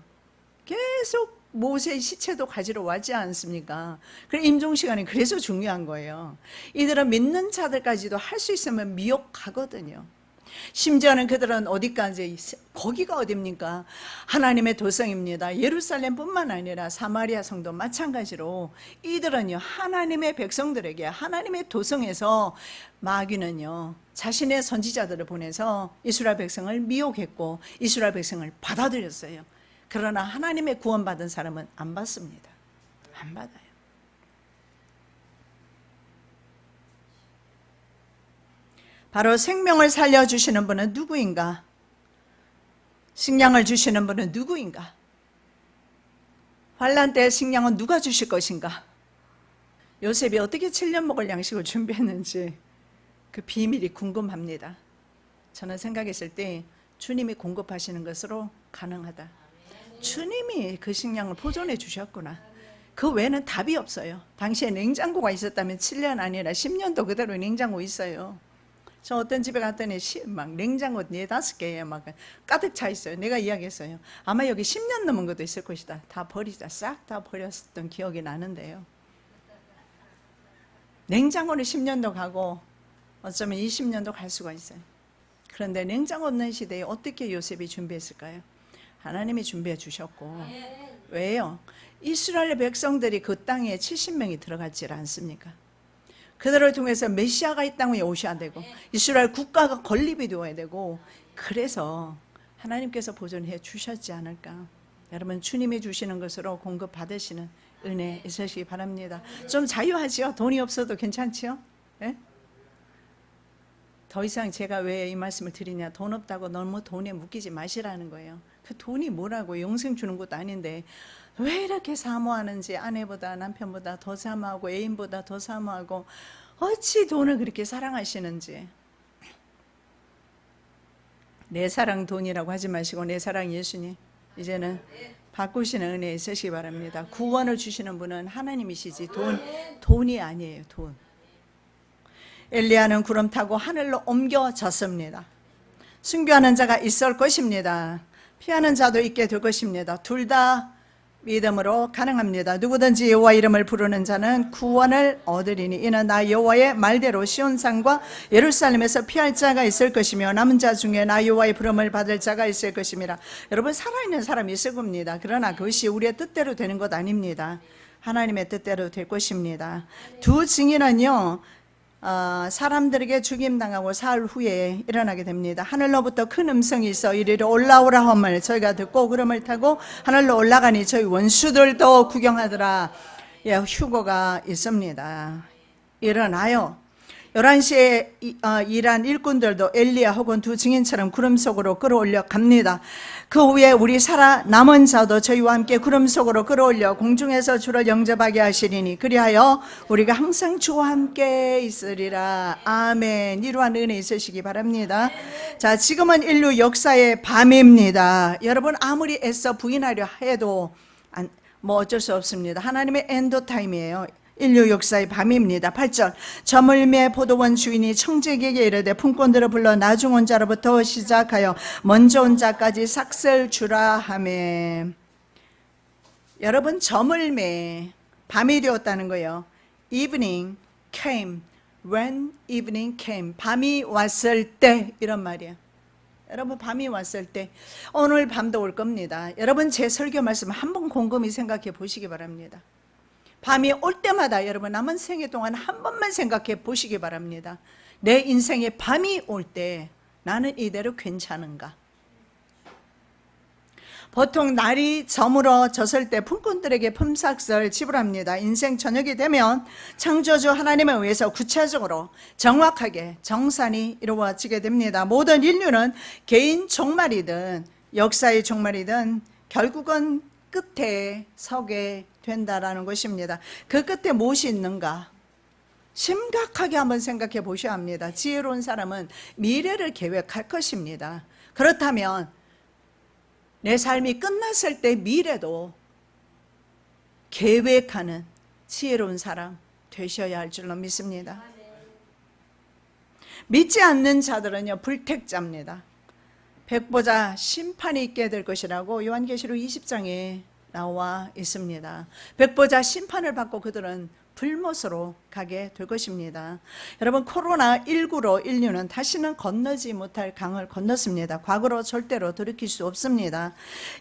계속 모세의 시체도 가지러 왔지 않습니까? 그래, 임종시간이 그래서 중요한 거예요. 이들은 믿는 자들까지도 할 수 있으면 미혹하거든요. 심지어는 그들은 어디까지, 거기가 어딥니까? 하나님의 도성입니다. 예루살렘뿐만 아니라 사마리아 성도 마찬가지로 이들은요, 하나님의 백성들에게, 하나님의 도성에서 마귀는요, 자신의 선지자들을 보내서 이스라엘 백성을 미혹했고 이스라엘 백성을 받아들였어요. 그러나 하나님의 구원받은 사람은 안 받습니다. 안 받아요. 바로 생명을 살려주시는 분은 누구인가? 식량을 주시는 분은 누구인가? 환난 때 식량은 누가 주실 것인가? 요셉이 어떻게 7년 먹을 양식을 준비했는지 그 비밀이 궁금합니다. 저는 생각했을 때 주님이 공급하시는 것으로 가능하다. 주님이 그 식량을 보존해 주셨구나. 그 외에는 답이 없어요. 당시에 냉장고가 있었다면 7년 아니라 10년도 그대로 냉장고 있어요. 저 어떤 집에 갔더니 막 냉장고 4-5개에 막 가득 차 있어요. 내가 이야기했어요. 아마 여기 10년 넘은 것도 있을 것이다. 다 버리자. 싹 다 버렸던 기억이 나는데요. 냉장고는 10년도 가고 어쩌면 20년도 갈 수가 있어요. 그런데 냉장고 없는 시대에 어떻게 요셉이 준비했을까요? 하나님이 준비해 주셨고. 왜요? 이스라엘 백성들이 그 땅에 70명이 들어갔지 않습니까? 그들을 통해서 메시아가 이 땅에 오셔야 되고 이스라엘 국가가 건립이 되어야 되고, 그래서 하나님께서 보존해 주셨지 않을까. 여러분, 주님이 주시는 것으로 공급 받으시는 은혜 있으시기 바랍니다. 좀 자유하지요? 돈이 없어도 괜찮지요? 네? 더 이상 제가 왜 이 말씀을 드리냐, 돈 없다고 너무 돈에 묶이지 마시라는 거예요. 그 돈이 뭐라고, 영생 주는 것도 아닌데 왜 이렇게 사모하는지, 아내보다 남편보다 더 사모하고 애인보다 더 사모하고, 어찌 돈을 그렇게 사랑하시는지. 내 사랑 돈이라고 하지 마시고 내 사랑 예수님, 이제는 바꾸시는 은혜 있으시기 바랍니다. 구원을 주시는 분은 하나님이시지 돈이 아니에요. 돈. 엘리야는 구름 타고 하늘로 옮겨졌습니다. 순교하는 자가 있을 것입니다. 피하는 자도 있게 될 것입니다. 둘 다 믿음으로 가능합니다. 누구든지 여호와 이름을 부르는 자는 구원을 얻으리니 이는 나 여호와의 말대로 시온산과 예루살렘에서 피할 자가 있을 것이며 남은 자 중에 나 여호와의 부름을 받을 자가 있을 것입니다. 여러분, 살아있는 사람이 있을 겁니다. 그러나 그것이 우리의 뜻대로 되는 것 아닙니다. 하나님의 뜻대로 될 것입니다. 두 증인은요, 사람들에게 죽임당하고 사흘 후에 일어나게 됩니다. 하늘로부터 큰 음성이 있어 이리로 올라오라 함을 저희가 듣고 구름을 타고 하늘로 올라가니 저희 원수들도 구경하더라. 예, 휴거가 있습니다. 일어나요. 11시에 일한 일꾼들도 엘리야 혹은 두 증인처럼 구름 속으로 끌어올려 갑니다. 그 후에 우리 살아남은 자도 저희와 함께 구름 속으로 끌어올려 공중에서 주를 영접하게 하시리니 그리하여 우리가 항상 주와 함께 있으리라. 아멘. 이러한 은혜 있으시기 바랍니다. 자, 지금은 인류 역사의 밤입니다. 여러분, 아무리 애써 부인하려 해도 뭐 어쩔 수 없습니다. 하나님의 엔드 타임이에요. 인류 역사의 밤입니다. 8절 저물매 포도원 주인이 청지기에게 이르되 품꾼들을 불러 나중 온 자로부터 시작하여 먼저 온 자까지 삭슬 주라 하매. 여러분, 저물매, 밤이 되었다는 거예요. Evening came, when evening came, 밤이 왔을 때, 이런 말이에요. 여러분, 밤이 왔을 때, 오늘 밤도 올 겁니다. 여러분, 제 설교 말씀 한번 곰곰이 생각해 보시기 바랍니다. 밤이 올 때마다 여러분 남은 생애 동안 한 번만 생각해 보시기 바랍니다. 내 인생에 밤이 올 때 나는 이대로 괜찮은가? 보통 날이 저물어졌을 때 품꾼들에게 품삯을 지불합니다. 인생 저녁이 되면 창조주 하나님에 의해서 구체적으로 정확하게 정산이 이루어지게 됩니다. 모든 인류는 개인 종말이든 역사의 종말이든 결국은 끝에 서게 된다라는 것입니다. 그 끝에 무엇이 있는가? 심각하게 한번 생각해 보셔야 합니다. 지혜로운 사람은 미래를 계획할 것입니다. 그렇다면 내 삶이 끝났을 때 미래도 계획하는 지혜로운 사람 되셔야 할 줄로 믿습니다. 믿지 않는 자들은요, 불택자입니다. 백보자 심판이 있게 될 것이라고 요한계시록 20장에 나와 있습니다. 백보자 심판을 받고 그들은 불못으로 가게 될 것입니다. 여러분, 코로나19로 인류는 다시는 건너지 못할 강을 건넜습니다. 과거로 절대로 돌이킬 수 없습니다.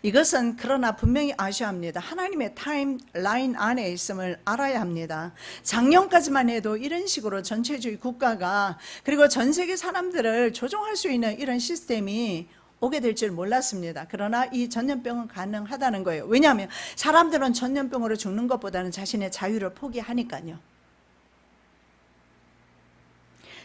이것은 그러나 분명히 아셔야 합니다. 하나님의 타임라인 안에 있음을 알아야 합니다. 작년까지만 해도 이런 식으로 전체주의 국가가 그리고 전 세계 사람들을 조종할 수 있는 이런 시스템이 오게 될 줄 몰랐습니다. 그러나 이 전염병은 가능하다는 거예요. 왜냐하면 사람들은 전염병으로 죽는 것보다는 자신의 자유를 포기하니까요.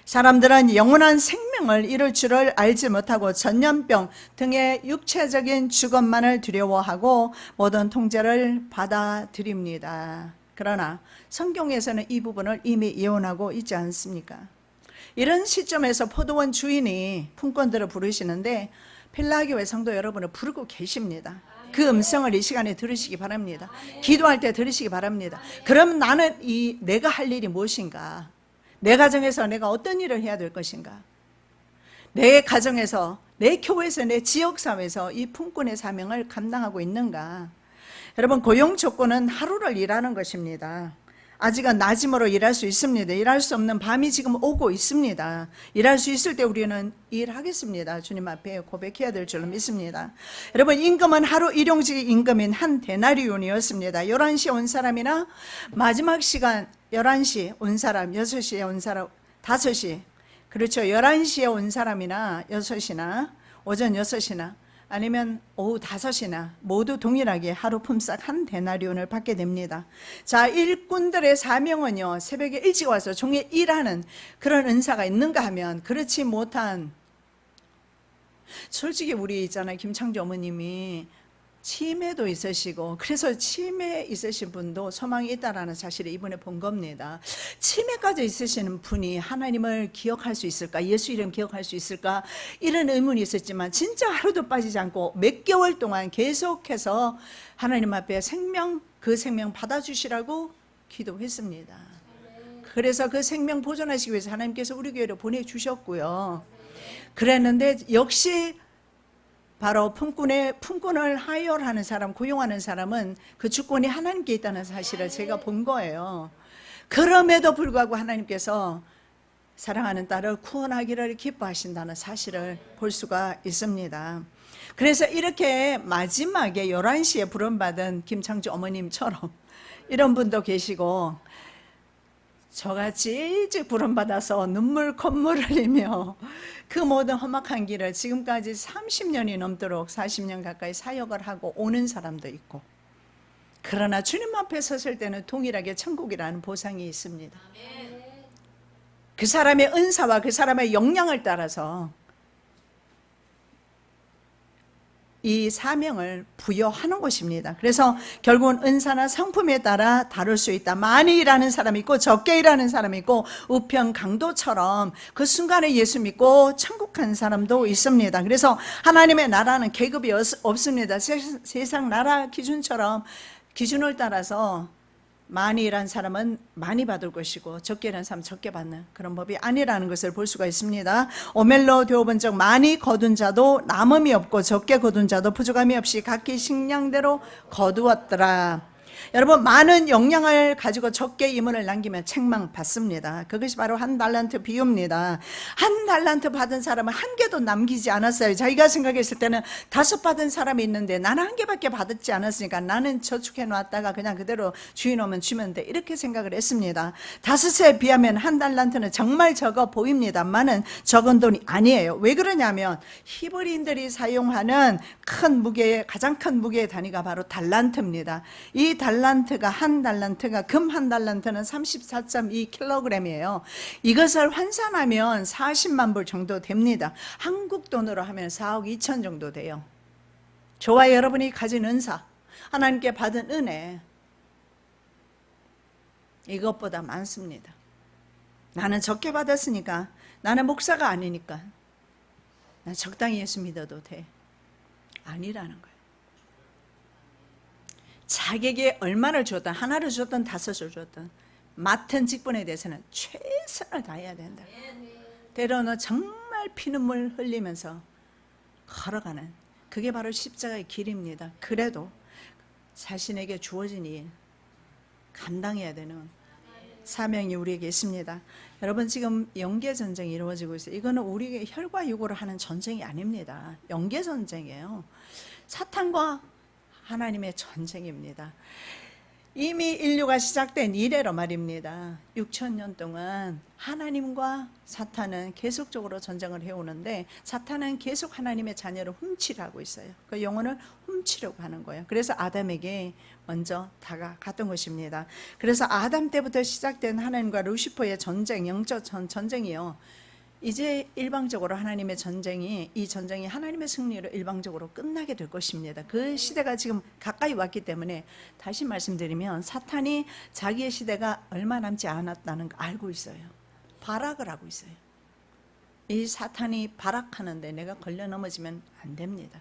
사람들은 영원한 생명을 이룰 줄을 알지 못하고 전염병 등의 육체적인 죽음만을 두려워하고 모든 통제를 받아들입니다. 그러나 성경에서는 이 부분을 이미 예언하고 있지 않습니까? 이런 시점에서 포도원 주인이 품꾼들을 부르시는데 필라교회 성도 여러분을 부르고 계십니다. 그 음성을 이 시간에 들으시기 바랍니다. 기도할 때 들으시기 바랍니다. 그럼 나는 내가 할 일이 무엇인가? 내 가정에서 내가 어떤 일을 해야 될 것인가? 내 가정에서, 내 교회에서, 내 지역사회에서 이 품꾼의 사명을 감당하고 있는가? 여러분, 고용 조건은 하루를 일하는 것입니다. 아직은 낮임으로 일할 수 있습니다. 일할 수 없는 밤이 지금 오고 있습니다. 일할 수 있을 때 우리는 일하겠습니다. 주님 앞에 고백해야 될 줄로 믿습니다. 여러분, 임금은 하루 일용직 임금인 한 데나리온이었습니다. 11시에 온 사람이나 마지막 시간 11시 온 사람, 6시에 온 사람, 5시, 그렇죠. 11시에 온 사람이나 6시나 오전 6시나 아니면 오후 5시나 모두 동일하게 하루 품삯 한 데나리온을 받게 됩니다. 자, 일꾼들의 사명은요, 새벽에 일찍 와서 종일 일하는 그런 은사가 있는가 하면 그렇지 못한, 솔직히 우리 있잖아요, 김창주 어머님이 치매도 있으시고, 그래서 치매 있으신 분도 소망이 있다라는 사실을 이번에 본 겁니다. 치매까지 있으시는 분이 하나님을 기억할 수 있을까? 예수 이름 기억할 수 있을까? 이런 의문이 있었지만 진짜 하루도 빠지지 않고 몇 개월 동안 계속해서 하나님 앞에 그 생명 받아주시라고 기도했습니다. 그래서 그 생명 보존하시기 위해서 하나님께서 우리 교회로 보내주셨고요. 그랬는데 역시 바로 품꾼을 하이어하는 사람, 고용하는 사람은 그 주권이 하나님께 있다는 사실을 제가 본 거예요. 그럼에도 불구하고 하나님께서 사랑하는 딸을 구원하기를 기뻐하신다는 사실을 볼 수가 있습니다. 그래서 이렇게 마지막에 11시에 부름받은 김창주 어머님처럼 이런 분도 계시고, 저같이 일찍 부름받아서 눈물 콧물 흘리며 그 모든 험악한 길을 지금까지 30년이 넘도록 40년 가까이 사역을 하고 오는 사람도 있고, 그러나 주님 앞에 섰을 때는 동일하게 천국이라는 보상이 있습니다. 그 사람의 은사와 그 사람의 역량을 따라서 이 사명을 부여하는 것입니다. 그래서 결국은 은사나 상품에 따라 다룰 수 있다. 많이 일하는 사람이 있고 적게 일하는 사람이 있고 우편 강도처럼 그 순간에 예수 믿고 천국 간 사람도 있습니다. 그래서 하나님의 나라는 계급이 없습니다. 세상 나라 기준처럼 기준을 따라서 많이 일한 사람은 많이 받을 것이고 적게 일한 사람은 적게 받는 그런 법이 아니라는 것을 볼 수가 있습니다. 오멜로 되어본 적 많이 거둔 자도 남음이 없고 적게 거둔 자도 부족함이 없이 각기 식량대로 거두었더라. 여러분, 많은 영양을 가지고 적게 임원을 남기면 책망받습니다. 그것이 바로 한 달란트 비유입니다. 한 달란트 받은 사람은 한 개도 남기지 않았어요. 자기가 생각했을 때는 5 받은 사람이 있는데 나는 1개밖에 받지 않았으니까 나는 저축해 놨다가 그냥 그대로 주인 오면 주면 돼, 이렇게 생각을 했습니다. 5에 비하면 한 달란트는 정말 적어 보입니다만은 적은 돈이 아니에요. 왜 그러냐면 히브리인들이 사용하는 큰 무게의, 가장 큰 무게의 단위가 바로 달란트입니다. 이 달란트가, 한 달란트가, 금 한 달란트는 34.2kg이에요. 이것을 환산하면 40만 불 정도 됩니다. 한국 돈으로 하면 4억 2천 정도 돼요. 저와 여러분이 가진 은사, 하나님께 받은 은혜, 이것보다 많습니다. 나는 적게 받았으니까, 나는 목사가 아니니까 난 적당히 예수 믿어도 돼. 아니라는 거예요. 자기에게 얼마를 줬든, 하나를 줬든 5을 줬든 맡은 직분에 대해서는 최선을 다해야 된다. 때로는 정말 피눈물 흘리면서 걸어가는, 그게 바로 십자가의 길입니다. 그래도 자신에게 주어진 일 감당해야 되는 사명이 우리에게 있습니다. 여러분, 지금 영계전쟁이 이루어지고 있어요. 이거는 우리에게 혈과 육으로 하는 전쟁이 아닙니다. 영계전쟁이에요. 사탄과 하나님의 전쟁입니다. 이미 인류가 시작된 이래로 말입니다. 6,000년 동안 하나님과 사탄은 계속적으로 전쟁을 해오는데, 사탄은 계속 하나님의 자녀를 훔치려고 있어요. 그 영혼을 훔치려고 하는 거예요. 그래서 아담에게 먼저 다가갔던 것입니다. 그래서 아담 때부터 시작된 하나님과 루시퍼의 전쟁, 영적 전쟁이요, 이제 일방적으로 하나님의 전쟁이, 이 전쟁이 하나님의 승리로 일방적으로 끝나게 될 것입니다. 그 시대가 지금 가까이 왔기 때문에, 다시 말씀드리면 사탄이 자기의 시대가 얼마 남지 않았다는 거 알고 있어요. 발악을 하고 있어요. 이 사탄이 발악하는데 내가 걸려 넘어지면 안 됩니다.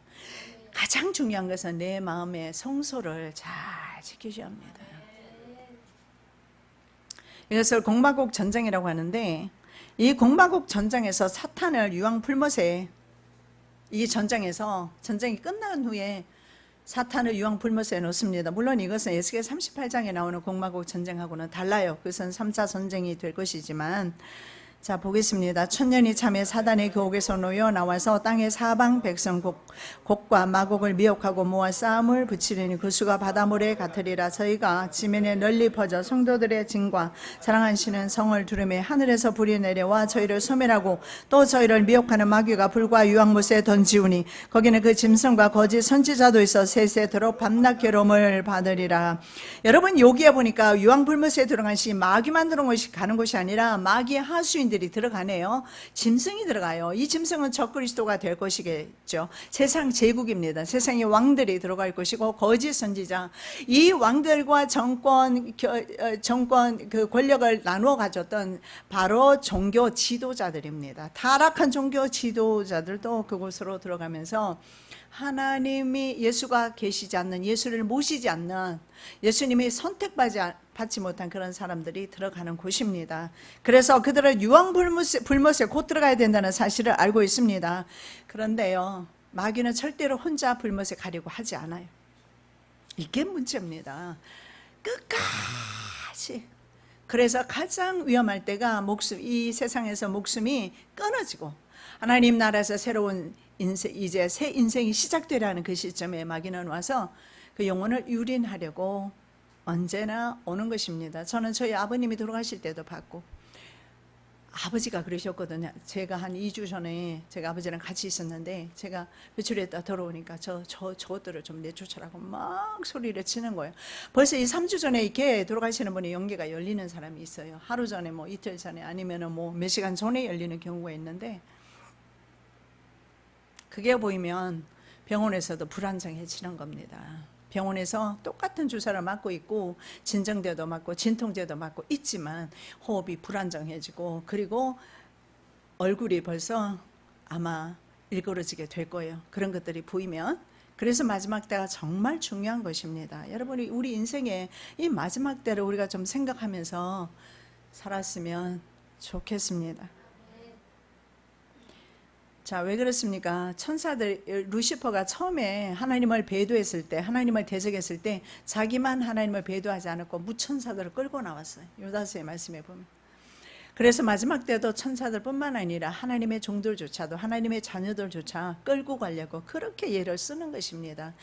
가장 중요한 것은 내 마음의 성소를 잘 지키셔야 합니다. 이것을 공마국 전쟁이라고 하는데, 이 공마국 전쟁에서 사탄을 유황불못에, 이 전쟁에서, 전쟁이 끝난 후에 사탄을 유황불못에 놓습니다. 물론 이것은 에스겔 38장에 나오는 공마국 전쟁하고는 달라요. 그것은 3차 전쟁이 될 것이지만, 자, 보겠습니다. 천년이 참에 사단의 교옥에서 놓여 나와서 땅의 사방 백성 곡과 마곡을 미혹하고 모아 싸움을 붙이려니 그 수가 바닷물에 같으리라. 저희가 지면에 널리 퍼져 성도들의 증과 사랑하시는 성을 두르매 하늘에서 불이 내려와 저희를 소멸하고 또 저희를 미혹하는 마귀가 불과 유황못에 던지우니 거기는 그 짐승과 거짓 선지자도 있어 세세토록 밤낮 괴로움을 받으리라. 여러분, 여기에 보니까 유황불못에 들어간 시 마귀만 들어간 것이 가는 곳이 아니라 마귀의 하수인 들이 들어가네요. 짐승이 들어가요. 이 짐승은 적그리스도가 될 것이겠죠. 세상 제국입니다. 세상의 왕들이 들어갈 것이고 거짓 선지자, 이 왕들과 정권 그 권력을 나누어 가졌던 바로 종교 지도자들입니다. 타락한 종교 지도자들도 그곳으로 들어가면서 하나님이, 예수가 계시지 않는, 예수를 모시지 않는, 예수님이 선택받지 못한 그런 사람들이 들어가는 곳입니다. 그래서 그들은 유황불못에 곧 들어가야 된다는 사실을 알고 있습니다. 그런데요, 마귀는 절대로 혼자 불못에 가려고 하지 않아요. 이게 문제입니다. 끝까지. 그래서 가장 위험할 때가 이 세상에서 목숨이 끊어지고 하나님 나라에서 새로운 인생, 이제 새 인생이 시작되라는 그 시점에 마귀는 와서 그 영혼을 유린하려고 언제나 오는 것입니다. 저는 저희 아버님이 돌아가실 때도 봤고, 아버지가 그러셨거든요. 제가 한 2주 전에 제가 아버지랑 같이 있었는데, 제가 며칠 있다 돌아오니까 저것들을 좀 내쫓으라고 막 소리를 치는 거예요. 벌써 이 3주 전에 이렇게 돌아가시는 분이 연계가 열리는 사람이 있어요. 하루 전에, 뭐 이틀 전에, 아니면은 뭐 몇 시간 전에 열리는 경우가 있는데, 그게 보이면 병원에서도 불안정해지는 겁니다. 병원에서 똑같은 주사를 맞고 있고 진정제도 맞고 진통제도 맞고 있지만 호흡이 불안정해지고, 그리고 얼굴이 벌써 아마 일그러지게 될 거예요. 그런 것들이 보이면 그래서 마지막 때가 정말 중요한 것입니다. 여러분이 우리 인생에 이 마지막 때를 우리가 좀 생각하면서 살았으면 좋겠습니다. 자, 왜 그렇습니까? 천사들, 루시퍼가 처음에 하나님을 배도했을 때, 하나님을 대적했을 때 자기만 하나님을 배도하지 않았고 무천사들을 끌고 나왔어요. 요다서의 말씀에 보면. 그래서 마지막 때도 천사들뿐만 아니라 하나님의 종들조차도, 하나님의 자녀들조차 끌고 가려고 그렇게 예를 쓰는 것입니다.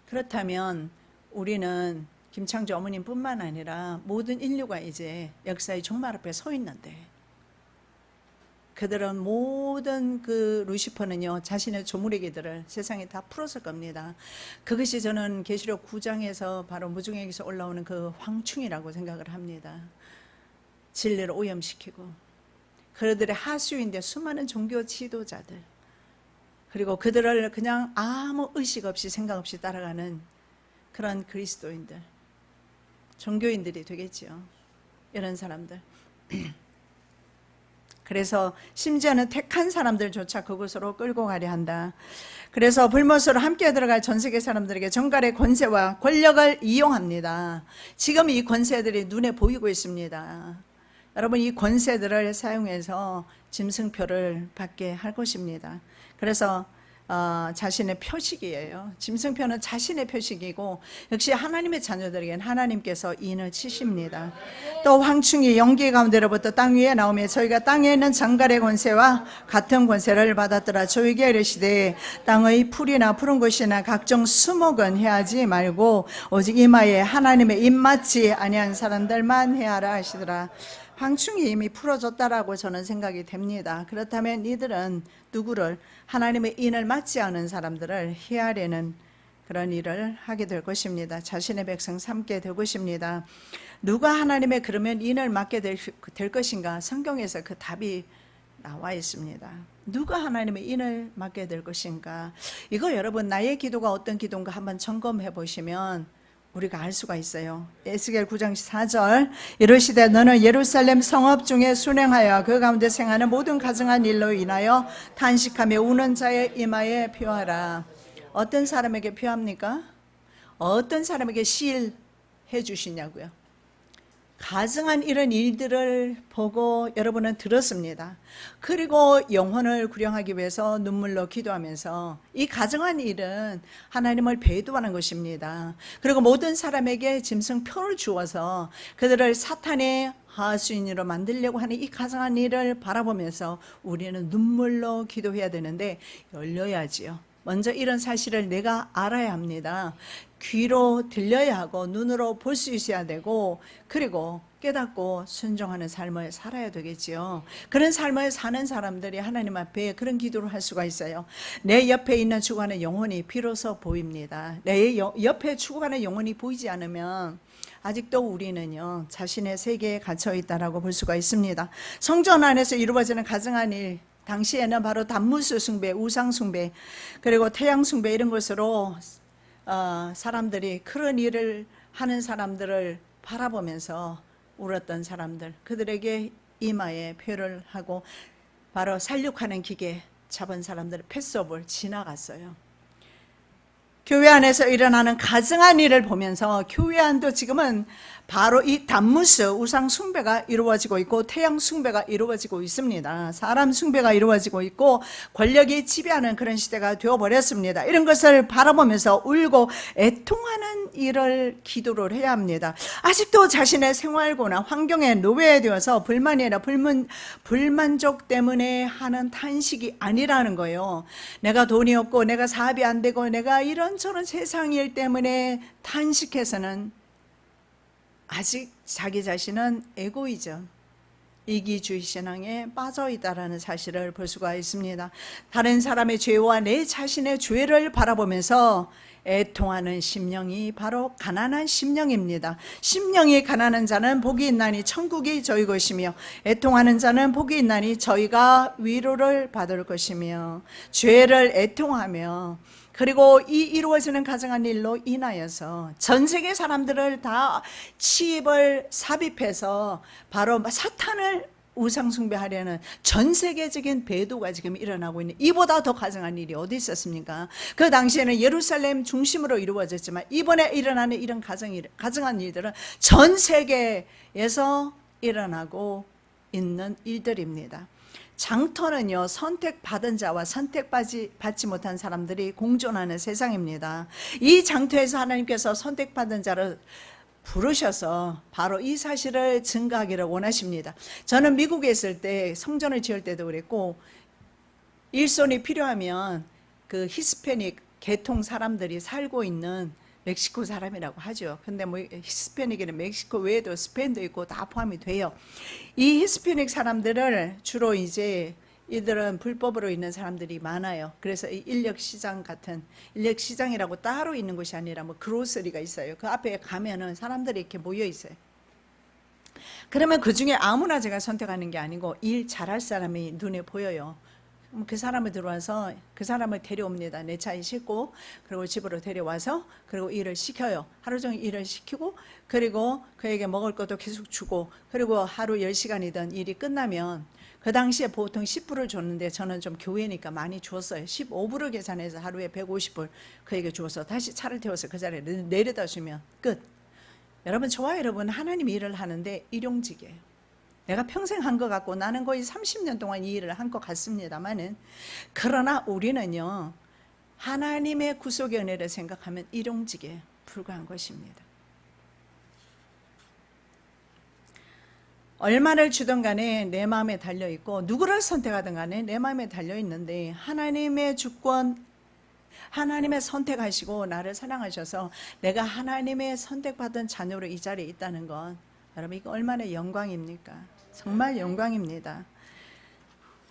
그렇다면 우리는 김창조 어머님뿐만 아니라 모든 인류가 이제 역사의 종말 앞에 서 있는데, 그들은 모든 그 루시퍼는요, 자신의 조물의기들을 세상에 다 풀었을 겁니다. 그것이 저는 계시록 9장에서 바로 무중에게서 올라오는 그 황충이라고 생각을 합니다. 진리를 오염시키고 그들의 하수인데 수많은 종교 지도자들, 그리고 그들을 그냥 아무 의식 없이 생각 없이 따라가는 그런 그리스도인들, 종교인들이 되겠죠. 이런 사람들. 그래서 심지어는 택한 사람들조차 그곳으로 끌고 가려 한다. 그래서 불못으로 함께 들어갈 전 세계 사람들에게 정갈의 권세와 권력을 이용합니다. 지금 이 권세들이 눈에 보이고 있습니다. 여러분, 이 권세들을 사용해서 짐승표를 받게 할 것입니다. 그래서 자신의 표식이에요. 짐승표는 자신의 표식이고, 역시 하나님의 자녀들에게는 하나님께서 인을 치십니다. 또 황충이 연기 가운데로부터 땅 위에 나오며 저희가 땅에 있는 정갈의 권세와 같은 권세를 받았더라. 저에게 이르시되 땅의 풀이나 푸른 것이나 각종 수목은 해하지 말고 오직 이마에 하나님의 입맞지 아니한 사람들만 해하라 하시더라. 황충이 이미 풀어졌다라고 저는 생각이 됩니다. 그렇다면 이들은 누구를, 하나님의 인을 맞지 않은 사람들을 해하려는 그런 일을 하게 될 것입니다. 자신의 백성 삼게 될 것입니다. 누가 하나님의 그러면 인을 맞게 될 것인가? 성경에서 그 답이 나와 있습니다. 누가 하나님의 인을 맞게 될 것인가? 이거 여러분, 나의 기도가 어떤 기도인가 한번 점검해 보시면 우리가 알 수가 있어요. 에스겔 9장 4절, 이르시되 너는 예루살렘 성읍 중에 순행하여 그 가운데 생하는 모든 가증한 일로 인하여 탄식하며 우는 자의 이마에 표하라. 어떤 사람에게 표합니까? 어떤 사람에게 시일해 주시냐고요? 가증한 이런 일들을 보고 여러분은 들었습니다. 그리고 영혼을 구령하기 위해서 눈물로 기도하면서, 이 가증한 일은 하나님을 배도하는 것입니다. 그리고 모든 사람에게 짐승표를 주어서 그들을 사탄의 하수인으로 만들려고 하는 이 가증한 일을 바라보면서 우리는 눈물로 기도해야 되는데, 열려야지요. 먼저 이런 사실을 내가 알아야 합니다. 귀로 들려야 하고 눈으로 볼 수 있어야 되고, 그리고 깨닫고 순종하는 삶을 살아야 되겠지요. 그런 삶을 사는 사람들이 하나님 앞에 그런 기도를 할 수가 있어요. 내 옆에 있는 죽어가는 영혼이 비로소 보입니다. 내 옆에 죽어가는 영혼이 보이지 않으면 아직도 우리는요, 자신의 세계에 갇혀 있다라고 볼 수가 있습니다. 성전 안에서 이루어지는 가증한 일, 당시에는 바로 단무스 숭배, 우상 숭배, 그리고 태양 숭배, 이런 것으로 사람들이 그런 일을 하는 사람들을 바라보면서 울었던 사람들, 그들에게 이마에 표를 하고 바로 살육하는 기계 잡은 사람들의 패스업을 지나갔어요. 교회 안에서 일어나는 가증한 일을 보면서 교회 안도 지금은 바로 이 단무스 우상 숭배가 이루어지고 있고 태양 숭배가 이루어지고 있습니다. 사람 숭배가 이루어지고 있고 권력이 지배하는 그런 시대가 되어버렸습니다. 이런 것을 바라보면서 울고 애통하는 일을 기도를 해야 합니다. 아직도 자신의 생활고나 환경에 노예되어서 불만이나 불만족 때문에 하는 탄식이 아니라는 거예요. 내가 돈이 없고 내가 사업이 안 되고 내가 이런저런 세상 일 때문에 탄식해서는 아직 자기 자신은 에고이즘, 이기주의 신앙에 빠져 있다라는 사실을 볼 수가 있습니다. 다른 사람의 죄와 내 자신의 죄를 바라보면서 애통하는 심령이 바로 가난한 심령입니다. 심령이 가난한 자는 복이 있나니 천국이 저희 것이며, 애통하는 자는 복이 있나니 저희가 위로를 받을 것이며, 죄를 애통하며, 그리고 이 이루어지는 가증한 일로 인하여서 전 세계 사람들을 다 치입을 삽입해서 바로 사탄을 우상 숭배하려는 전 세계적인 배도가 지금 일어나고 있는, 이보다 더 가증한 일이 어디 있었습니까? 그 당시에는 예루살렘 중심으로 이루어졌지만 이번에 일어나는 이런 가증한 일들은 전 세계에서 일어나고 있는 일들입니다. 장터는요, 선택받은 자와 선택받지 못한 사람들이 공존하는 세상입니다. 이 장터에서 하나님께서 선택받은 자를 부르셔서 바로 이 사실을 증거하기를 원하십니다. 저는 미국에 있을 때 성전을 지을 때도 그랬고, 일손이 필요하면 그 히스패닉 계통 사람들이 살고 있는 멕시코 사람이라고 하죠. 근데 뭐 히스패닉에는 멕시코 외에도 스페인도 있고 다 포함이 돼요. 이 히스패닉 사람들을 주로 이제 이들은 불법으로 있는 사람들이 많아요. 그래서 이 인력시장 같은, 인력시장이라고 따로 있는 곳이 아니라 뭐 그로서리가 있어요. 그 앞에 가면은 사람들이 이렇게 모여 있어요. 그러면 그 중에 아무나 제가 선택하는 게 아니고 일 잘할 사람이 눈에 보여요. 그 사람을 들어와서 그 사람을 데려옵니다. 내 차에 싣고, 그리고 집으로 데려와서, 그리고 일을 시켜요. 하루 종일 일을 시키고, 그리고 그에게 먹을 것도 계속 주고, 그리고 하루 10시간이든 일이 끝나면 그 당시에 보통 10불을 줬는데 저는 좀 교회니까 많이 줬어요. 15불을 계산해서 하루에 150불 그에게 주어서 다시 차를 태워서 그 자리에 내려다 주면 끝. 여러분, 저와 여러분 하나님 일을 하는데 일용직이에요. 내가 평생 한 것 같고 나는 거의 30년 동안 이 일을 한 것 같습니다만은, 그러나 우리는요, 하나님의 구속의 은혜를 생각하면 일용직에 불과한 것입니다. 얼마를 주든 간에 내 마음에 달려있고 누구를 선택하든 간에 내 마음에 달려있는데, 하나님의 주권, 하나님의 선택하시고 나를 사랑하셔서 내가 하나님의 선택받은 자녀로 이 자리에 있다는 건, 여러분 이거 얼마나 영광입니까? 정말 영광입니다.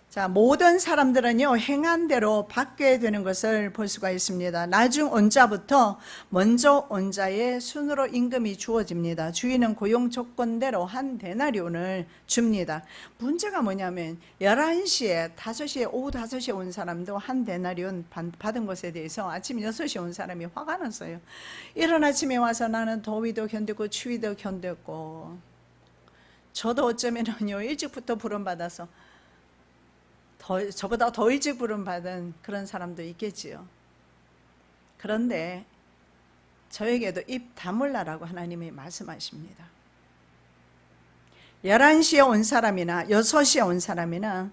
자, 모든 사람들은요, 행한 대로 받게 되는 것을 볼 수가 있습니다. 나중 온 자부터 먼저 온 자의 순으로 임금이 주어집니다. 주인은 고용 조건대로 한 데나리온을 줍니다. 문제가 뭐냐면 11시에, 5시에, 오후 5시에 온 사람도 한 데나리온 받은 것에 대해서 아침 6시에 온 사람이 화가 났어요. 이른 아침에 와서 나는 더위도 견디고 추위도 견뎠고, 저도 어쩌면요, 일찍부터 부름받아서 저보다 더 일찍 부름받은 그런 사람도 있겠지요. 그런데 저에게도 입 다물라라고 하나님이 말씀하십니다. 11시에 온 사람이나 6시에 온 사람이나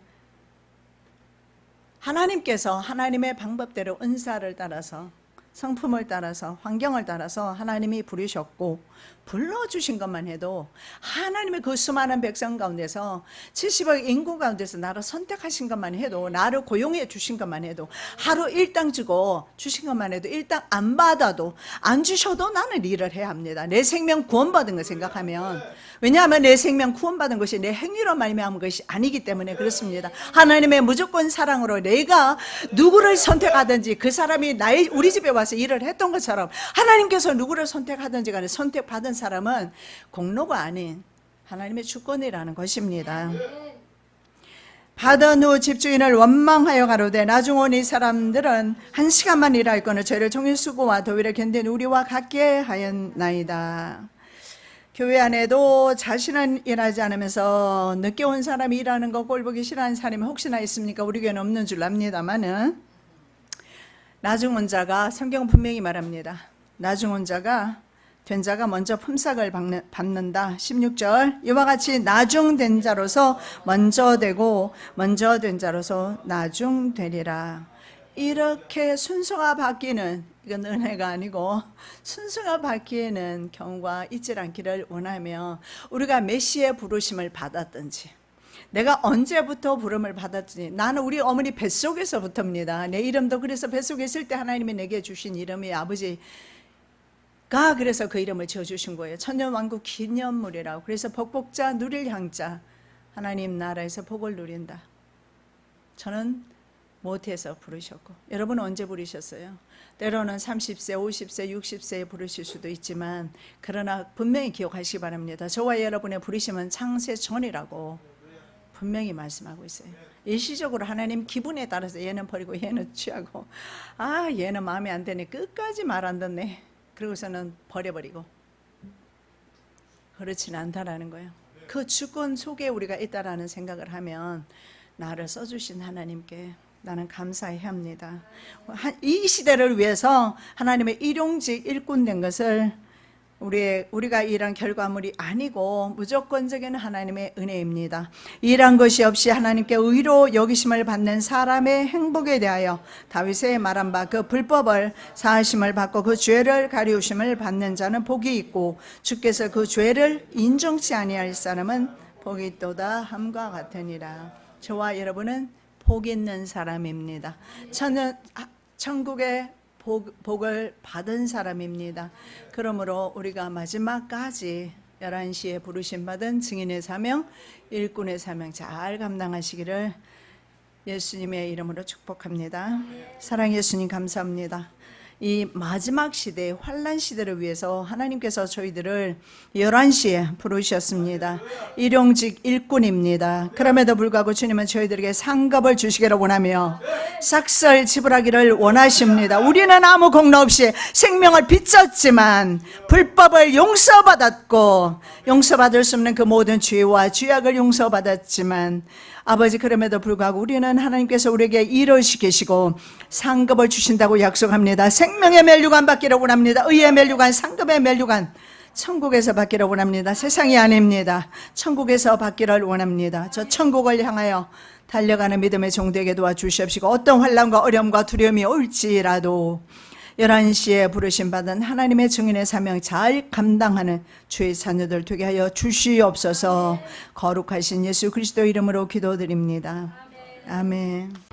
하나님께서 하나님의 방법대로 은사를 따라서, 성품을 따라서, 환경을 따라서 하나님이 부르셨고 불러주신 것만 해도, 하나님의 그 수많은 백성 가운데서 70억 인구 가운데서 나를 선택하신 것만 해도, 나를 고용해 주신 것만 해도, 하루 일당 주고 주신 것만 해도, 일당 안 받아도, 안 주셔도 나는 일을 해야 합니다. 내 생명 구원받은 거 생각하면. 왜냐하면 내 생명 구원받은 것이 내 행위로 말미암은 것이 아니기 때문에 그렇습니다. 하나님의 무조건 사랑으로 내가 누구를 선택하든지 그 사람이 우리 집에 와서 일을 했던 것처럼, 하나님께서 누구를 선택하든지 간에 선택받은 사람은 공로가 아닌 하나님의 주권이라는 것입니다. 받은 후 집주인을 원망하여 가로되, 나중 온 이 사람들은 1시간만 일하였거늘 저희를 종일 수고와 더위를 견딘 우리와 같게 하였나이다. 교회 안에도 자신은 일하지 않으면서 늦게 온 사람이 일하는 거 꼴보기 싫어하는 사람이 혹시나 있습니까? 우리 교회는 없는 줄 압니다만은, 나중 온 자가, 성경은 분명히 말합니다. 나중 온 자가, 된 자가 먼저 품삯을 받는다. 16절, 이와 같이 나중된 자로서 먼저 되고 먼저 된 자로서 나중되리라. 이렇게 순서가 바뀌는, 이건 은혜가 아니고 순서가 바뀌는 경우가 있지 않기를 원하며, 우리가 메시의 부르심을 받았든지, 내가 언제부터 부름을 받았든지, 나는 우리 어머니 뱃속에서부터입니다. 내 이름도 그래서 뱃속에 있을 때 하나님이 내게 주신 이름이, 아버지가 그래서 그 이름을 지어주신 거예요. 천년왕국 기념물이라고. 그래서 복복자 누릴 향자, 하나님 나라에서 복을 누린다. 저는 못해서 부르셨고, 여러분은 언제 부르셨어요? 때로는 30세, 50세, 60세에 부르실 수도 있지만, 그러나 분명히 기억하시기 바랍니다. 저와 여러분의 부르심은 창세 전이라고 분명히 말씀하고 있어요. 일시적으로 하나님 기분에 따라서 얘는 버리고 얘는 취하고, 얘는 마음에 안 드네, 끝까지 말 안 듣네, 그러고서는 버려버리고, 그렇지는 않다라는 거예요. 그 주권 속에 우리가 있다라는 생각을 하면 나를 써주신 하나님께 나는 감사해야 합니다. 이 시대를 위해서 하나님의 일용직 일꾼 된 것을 우리가 일한 결과물이 아니고 무조건적인 하나님의 은혜입니다. 일한 것이 없이 하나님께 의로 여기심을 받는 사람의 행복에 대하여 다윗의 말한 바 그 불법을 사하심을 받고 그 죄를 가리우심을 받는 자는 복이 있고 주께서 그 죄를 인정치 아니할 사람은 복이 있도다 함과 같으니라. 저와 여러분은 복 있는 사람입니다. 저는 천국의 복을 받은 사람입니다. 그러므로 우리가 마지막까지 11시에 부르심 받은 증인의 사명, 일꾼의 사명 잘 감당하시기를 예수님의 이름으로 축복합니다. 사랑 예수님 감사합니다. 이 마지막 시대, 환난 시대를 위해서 하나님께서 저희들을 11시에 부르셨습니다. 일용직 일꾼입니다. 그럼에도 불구하고 주님은 저희들에게 상급을 주시기를 원하며 삭설 지불하기를 원하십니다. 우리는 아무 공로 없이 생명을 빚졌지만 불법을 용서받았고 용서받을 수 없는 그 모든 죄와 죄악을 용서받았지만 아버지, 그럼에도 불구하고 우리는 하나님께서 우리에게 일을 시키시고 상급을 주신다고 약속합니다. 생명의 멸류관 받기를 원합니다. 의의 멸류관, 상급의 멸류관 천국에서 받기를 원합니다. 세상이 아닙니다. 천국에서 받기를 원합니다. 저 천국을 향하여 달려가는 믿음의 종되게 도와주시옵시고 어떤 환난과 어려움과 두려움이 올지라도 11시에 부르심 받은 하나님의 증인의 사명 잘 감당하는 주의 자녀들 되게 하여 주시옵소서. 거룩하신 예수 그리스도 이름으로 기도드립니다. 아멘.